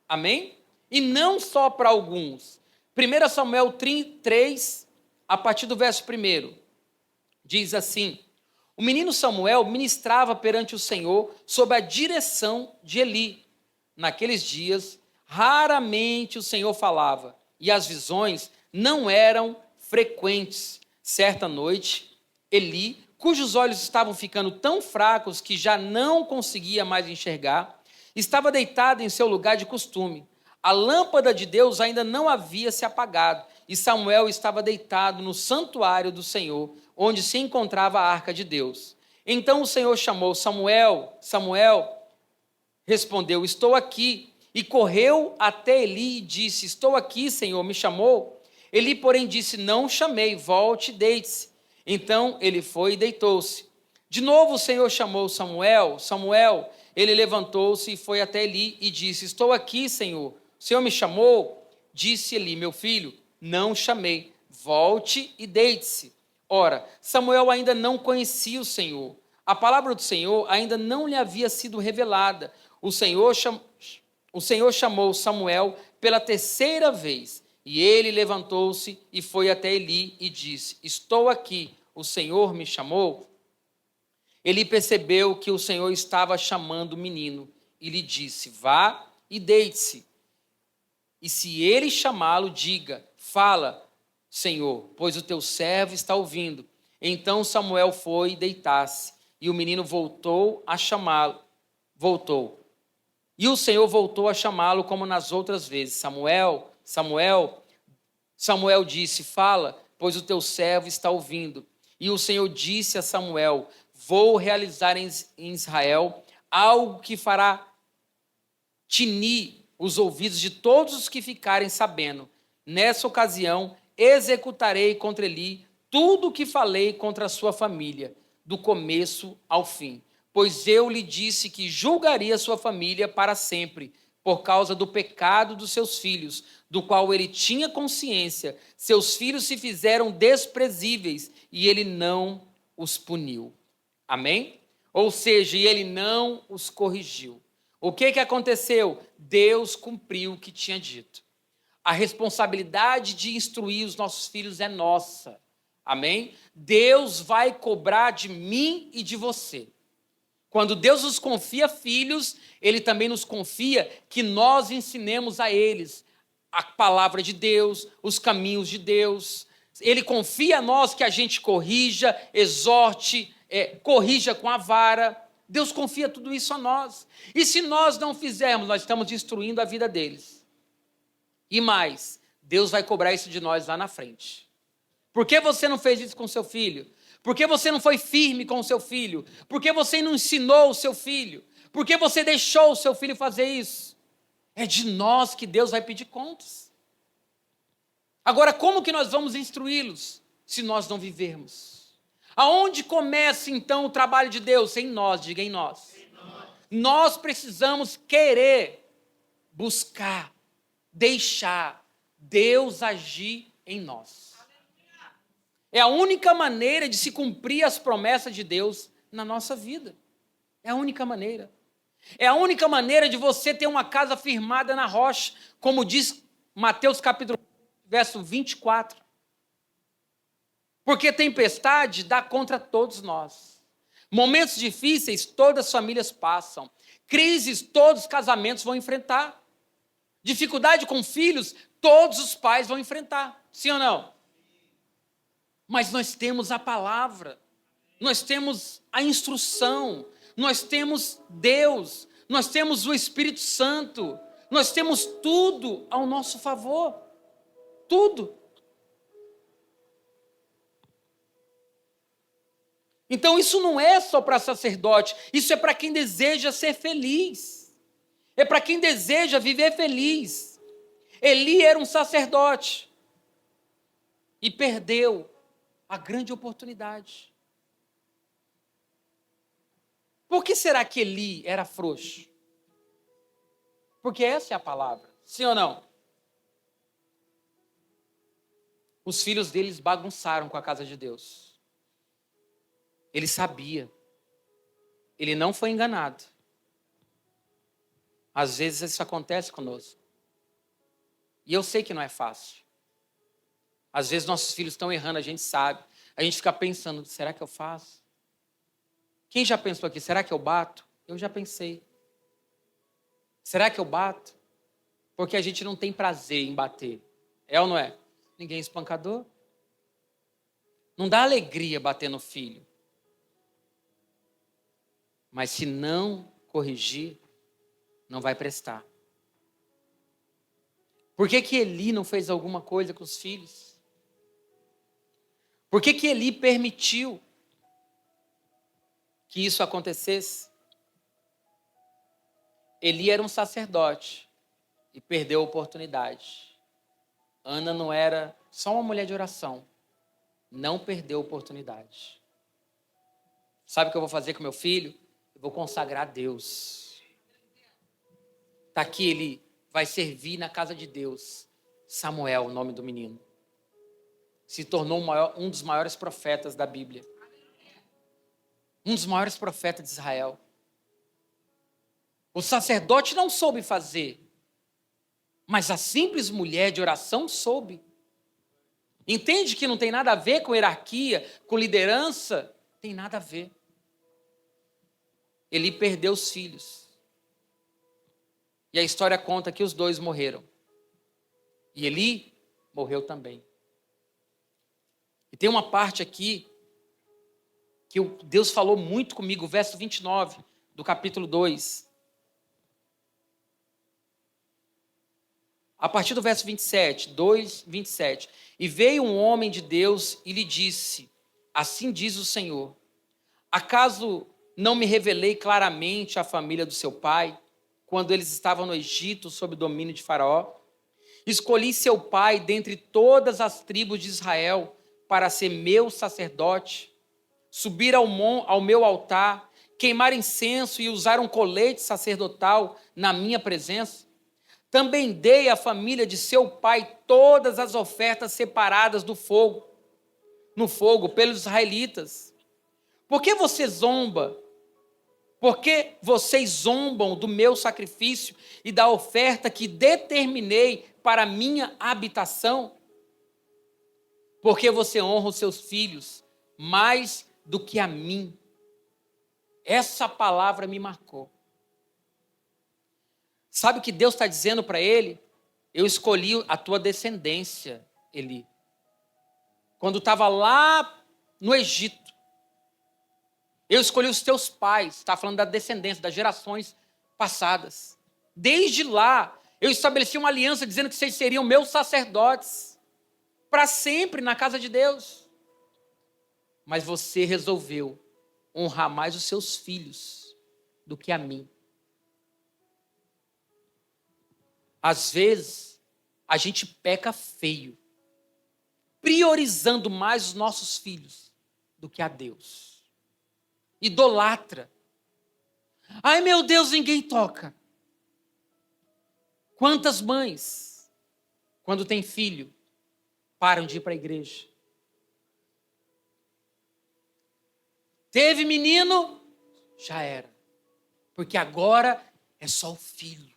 S1: Amém? E não só para alguns. 1 Samuel 3, a partir do verso 1, diz assim: o menino Samuel ministrava perante o Senhor sob a direção de Eli. Naqueles dias, raramente o Senhor falava, e as visões não eram frequentes. Certa noite, Eli, cujos olhos estavam ficando tão fracos que já não conseguia mais enxergar, estava deitado em seu lugar de costume. A lâmpada de Deus ainda não havia se apagado, e Samuel estava deitado no santuário do Senhor, onde se encontrava a arca de Deus. Então o Senhor chamou: Samuel, Samuel. Respondeu: estou aqui. E correu até Eli e disse: estou aqui, Senhor, me chamou? Eli, porém, disse: não chamei, volte e deite-se. Então ele foi e deitou-se. De novo o Senhor chamou: Samuel, Samuel. Ele levantou-se e foi até Eli e disse: estou aqui, Senhor. O Senhor me chamou? Disse Eli: meu filho, não chamei, volte e deite-se. Ora, Samuel ainda não conhecia o Senhor. A palavra do Senhor ainda não lhe havia sido revelada. O Senhor chamou Samuel pela terceira vez. E ele levantou-se e foi até Eli e disse: estou aqui, o Senhor me chamou? Eli percebeu que o Senhor estava chamando o menino e lhe disse: vá e deite-se. E se ele chamá-lo, diga: fala, Senhor, pois o teu servo está ouvindo. Então Samuel foi deitar-se, e o menino voltou a chamá-lo. E o Senhor voltou a chamá-lo como nas outras vezes: Samuel, Samuel. Samuel disse: fala, pois o teu servo está ouvindo. E o Senhor disse a Samuel: vou realizar em Israel algo que fará tinir os ouvidos de todos os que ficarem sabendo. Nessa ocasião, executarei contra Eli tudo o que falei contra a sua família, do começo ao fim. Pois eu lhe disse que julgaria sua família para sempre, por causa do pecado dos seus filhos, do qual ele tinha consciência. Seus filhos se fizeram desprezíveis, e ele não os puniu. Amém? Ou seja, ele não os corrigiu. O que aconteceu? Deus cumpriu o que tinha dito. A responsabilidade de instruir os nossos filhos é nossa. Amém? Deus vai cobrar de mim e de você. Quando Deus nos confia filhos, Ele também nos confia que nós ensinemos a eles a palavra de Deus, os caminhos de Deus. Ele confia a nós que a gente corrija, exorte, corrija com a vara. Deus confia tudo isso a nós. E se nós não fizermos, nós estamos destruindo a vida deles. E mais, Deus vai cobrar isso de nós lá na frente. Por que você não fez isso com seu filho? Por que você não foi firme com o seu filho? Por que você não ensinou o seu filho? Por que você deixou o seu filho fazer isso? É de nós que Deus vai pedir contas. Agora, como que nós vamos instruí-los se nós não vivermos? Aonde começa então o trabalho de Deus? Em nós, diga em nós. Nós precisamos querer, buscar, deixar Deus agir em nós. É a única maneira de se cumprir as promessas de Deus na nossa vida. É a única maneira. É a única maneira de você ter uma casa firmada na rocha, como diz Mateus capítulo 1, verso 24. Porque tempestade dá contra todos nós. Momentos difíceis todas as famílias passam. Crises todos os casamentos vão enfrentar. Dificuldade com filhos todos os pais vão enfrentar. Sim ou não? Mas nós temos a palavra. Nós temos a instrução. nós temos Deus, nós temos o Espírito Santo, nós temos tudo ao nosso favor. Tudo. Então isso não é só para sacerdote, isso é para quem deseja ser feliz. É para quem deseja viver feliz. Eli era um sacerdote e perdeu a grande oportunidade. Por que será que Eli era frouxo? Porque essa é a palavra, sim ou não? Os filhos deles bagunçaram com a casa de Deus. Ele sabia. Ele não foi enganado. Às vezes isso acontece conosco. E eu sei que não é fácil. Às vezes nossos filhos estão errando, a gente sabe. A gente fica pensando, será que eu faço? Quem já pensou aqui, será que eu bato? Eu já pensei. Será que eu bato? Porque a gente não tem prazer em bater. É ou não é? Ninguém é espancador. Não dá alegria bater no filho. Mas se não corrigir, não vai prestar. Por que que Eli não fez alguma coisa com os filhos? Por que que Eli permitiu que isso acontecesse? Eli era um sacerdote e perdeu a oportunidade. Ana não era só uma mulher de oração. Não perdeu a oportunidade. Sabe o que eu vou fazer com meu filho? Eu vou consagrar a Deus. Está aqui, ele vai servir na casa de Deus. Samuel, o nome do menino. Se tornou um dos maiores profetas da Bíblia. Um dos maiores profetas de Israel. O sacerdote não soube fazer, mas a simples mulher de oração soube. Entende que não tem nada a ver com hierarquia, com liderança? Tem nada a ver. Ele perdeu os filhos. E a história conta que os dois morreram. E Eli morreu também. E tem uma parte aqui que Deus falou muito comigo, verso 29 do capítulo 2. A partir do verso 27, 2, 27. E veio um homem de Deus e lhe disse, assim diz o Senhor, acaso não me revelei claramente à família do seu pai, quando eles estavam no Egito, sob o domínio de Faraó? Escolhi seu pai dentre todas as tribos de Israel para ser meu sacerdote, subir ao meu altar, queimar incenso e usar um colete sacerdotal na minha presença. Também dei à família de seu pai todas as ofertas separadas no fogo pelos israelitas. Por que você zomba? Por que vocês zombam do meu sacrifício e da oferta que determinei para a minha habitação? Porque você honra os seus filhos mais do que a mim. Essa palavra me marcou. Sabe o que Deus está dizendo para ele? Eu escolhi a tua descendência, Eli. Quando estava lá no Egito, eu escolhi os teus pais, está falando da descendência, das gerações passadas. Desde lá, eu estabeleci uma aliança dizendo que vocês seriam meus sacerdotes, para sempre na casa de Deus. Mas você resolveu honrar mais os seus filhos do que a mim. Às vezes, a gente peca feio, priorizando mais os nossos filhos do que a Deus. Idolatra. Ai, meu Deus, ninguém toca. Quantas mães, quando tem filho, param de ir para a igreja? Teve menino, já era. Porque agora é só o filho.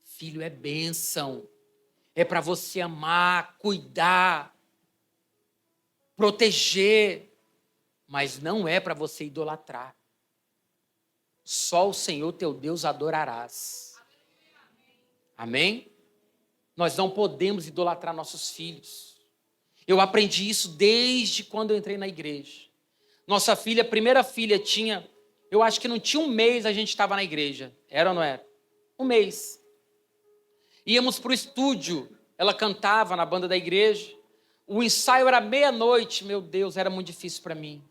S1: Filho é bênção. É para você amar, cuidar, proteger. Mas não é para você idolatrar. Só o Senhor teu Deus adorarás. Amém? Nós não podemos idolatrar nossos filhos. Eu aprendi isso desde quando eu entrei na igreja. Nossa filha, a primeira filha, tinha eu acho que não tinha um mês a gente estava na igreja. Era ou não era? Um mês. Íamos para o estúdio, ela cantava na banda da igreja. O ensaio era meia-noite, meu Deus, era muito difícil para mim.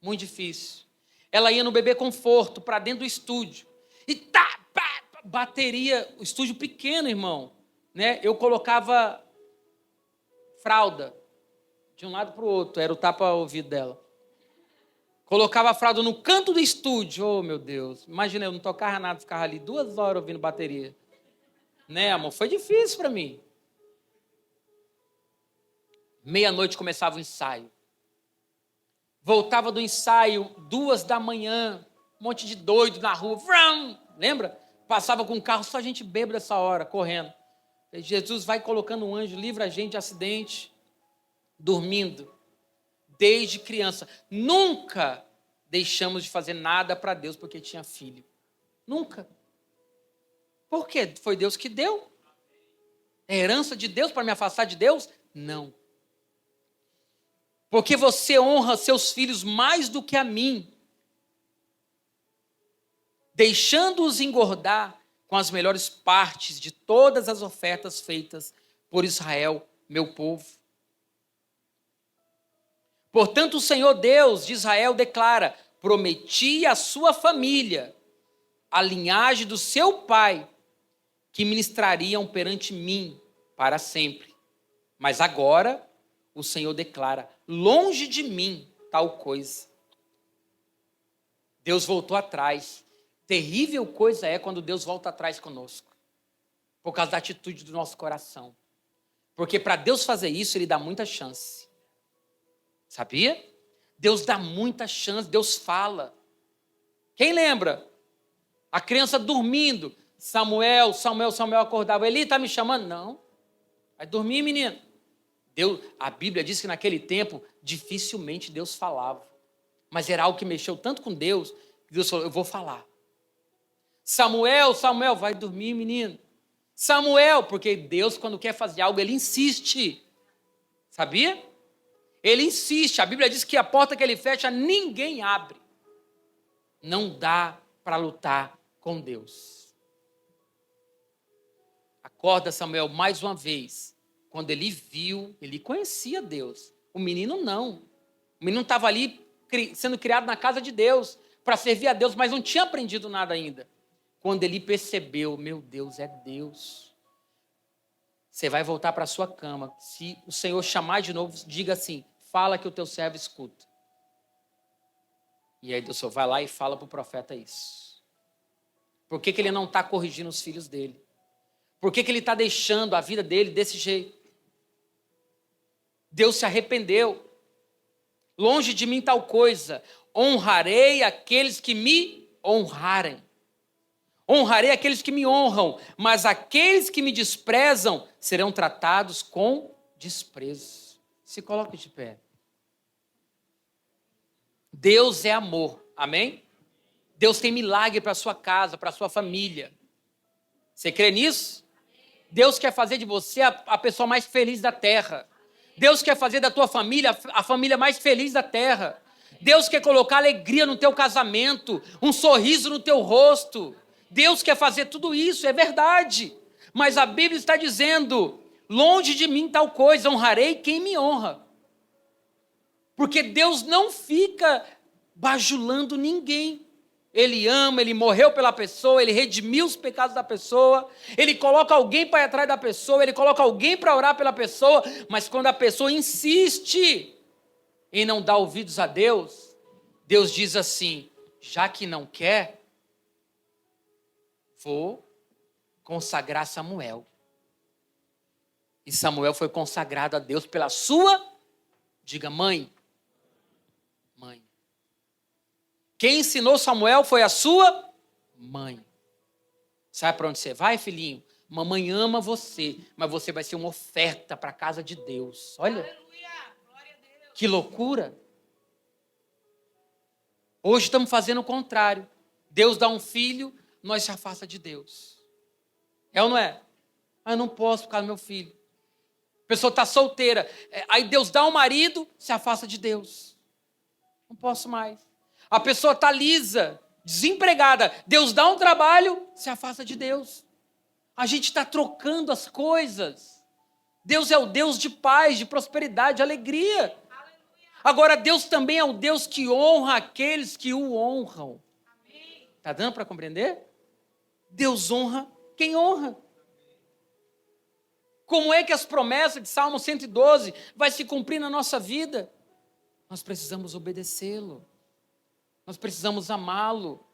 S1: Muito difícil. Ela ia no Bebê Conforto, para dentro do estúdio. E tá, pá, bateria, o estúdio pequeno, irmão. Né? Eu colocava fralda de um lado para o outro, era o tapa-ouvido dela. Colocava a fralda no canto do estúdio. Oh, meu Deus. Imagina, eu não tocava nada, ficava ali 2 horas ouvindo bateria. Né, amor? Foi difícil para mim. Meia-noite começava o ensaio. Voltava do ensaio, 2 da manhã, um monte de doido na rua. Vrum! Lembra? Passava com o carro, só gente bêbada essa hora, correndo. Jesus vai colocando um anjo, livra a gente de acidente. Dormindo. Desde criança. Nunca deixamos de fazer nada para Deus porque tinha filho. Nunca. Por quê? Foi Deus que deu. É herança de Deus para me afastar de Deus? Não. Porque você honra seus filhos mais do que a mim, deixando-os engordar com as melhores partes de todas as ofertas feitas por Israel, meu povo. Portanto, o Senhor Deus de Israel declara: prometi à sua família, a linhagem do seu pai, que ministrariam perante mim para sempre. Mas agora o Senhor declara: longe de mim tal coisa. Deus voltou atrás. Terrível coisa é quando Deus volta atrás conosco, por causa da atitude do nosso coração. Porque para Deus fazer isso, Ele dá muita chance. Sabia? Deus dá muita chance, Deus fala. Quem lembra? A criança dormindo, Samuel acordava. Eli, está me chamando? Não. Vai dormir, menino. A Bíblia diz que naquele tempo, dificilmente Deus falava. Mas era algo que mexeu tanto com Deus, que Deus falou: eu vou falar. Samuel, vai dormir, menino. Samuel, porque Deus, quando quer fazer algo, Ele insiste. Sabia? Ele insiste. A Bíblia diz que a porta que Ele fecha, ninguém abre. Não dá para lutar com Deus. Acorda, Samuel, mais uma vez. Quando ele viu, ele conhecia Deus. O menino não. O menino estava ali sendo criado na casa de Deus, para servir a Deus, mas não tinha aprendido nada ainda. Quando ele percebeu: meu Deus, é Deus. Você vai voltar para a sua cama. Se o Senhor chamar de novo, diga assim: fala que o teu servo escuta. E aí Deus vai lá e fala para o profeta isso. Por que ele não está corrigindo os filhos dele? Por que ele está deixando a vida dele desse jeito? Deus se arrependeu. Longe de mim tal coisa. Honrarei aqueles que me honrarem. Honrarei aqueles que me honram, mas aqueles que me desprezam serão tratados com desprezo. Se coloque de pé. Deus é amor, amém? Deus tem milagre para a sua casa, para a sua família. Você crê nisso? Deus quer fazer de você a pessoa mais feliz da terra. Deus quer fazer da tua família a família mais feliz da terra. Deus quer colocar alegria no teu casamento, um sorriso no teu rosto. Deus quer fazer tudo isso, é verdade. Mas a Bíblia está dizendo: longe de mim tal coisa, honrarei quem me honra. Porque Deus não fica bajulando ninguém. Ele ama, Ele morreu pela pessoa, Ele redimiu os pecados da pessoa, Ele coloca alguém para ir atrás da pessoa, Ele coloca alguém para orar pela pessoa, mas quando a pessoa insiste em não dar ouvidos a Deus, Deus diz assim: já que não quer, vou consagrar Samuel. E Samuel foi consagrado a Deus pela sua, diga, mãe. Mãe. Quem ensinou Samuel foi a sua mãe. Sabe para onde você vai, filhinho? Mamãe ama você, mas você vai ser uma oferta para a casa de Deus. Olha, glória a Deus. Que loucura. Hoje estamos fazendo o contrário. Deus dá um filho, nós se afasta de Deus. É ou não é? Eu não posso por causa do meu filho. A pessoa está solteira. Aí Deus dá um marido, se afasta de Deus. Não posso mais. A pessoa está lisa, desempregada. Deus dá um trabalho, se afasta de Deus. A gente está trocando as coisas. Deus é o Deus de paz, de prosperidade, de alegria. Agora, Deus também é o Deus que honra aqueles que o honram. Está dando para compreender? Deus honra quem honra. Como é que as promessas de Salmo 112 vai se cumprir na nossa vida? Nós precisamos obedecê-lo. Nós precisamos amá-lo.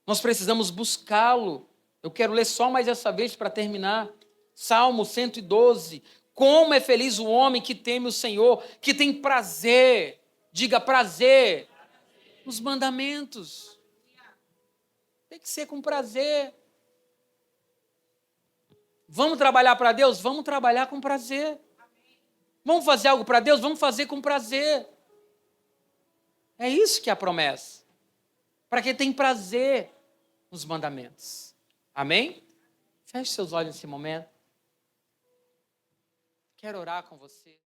S1: Nós precisamos buscá-lo. Eu quero ler só mais essa vez para terminar. Salmo 112. Como é feliz o homem que teme o Senhor, que tem prazer, diga prazer, nos mandamentos. Tem que ser com prazer. Vamos trabalhar para Deus? Vamos trabalhar com prazer. Vamos fazer algo para Deus? Vamos fazer com prazer. É isso que é a promessa. Para quem tem prazer nos mandamentos. Amém? Feche seus olhos nesse momento. Quero orar com você.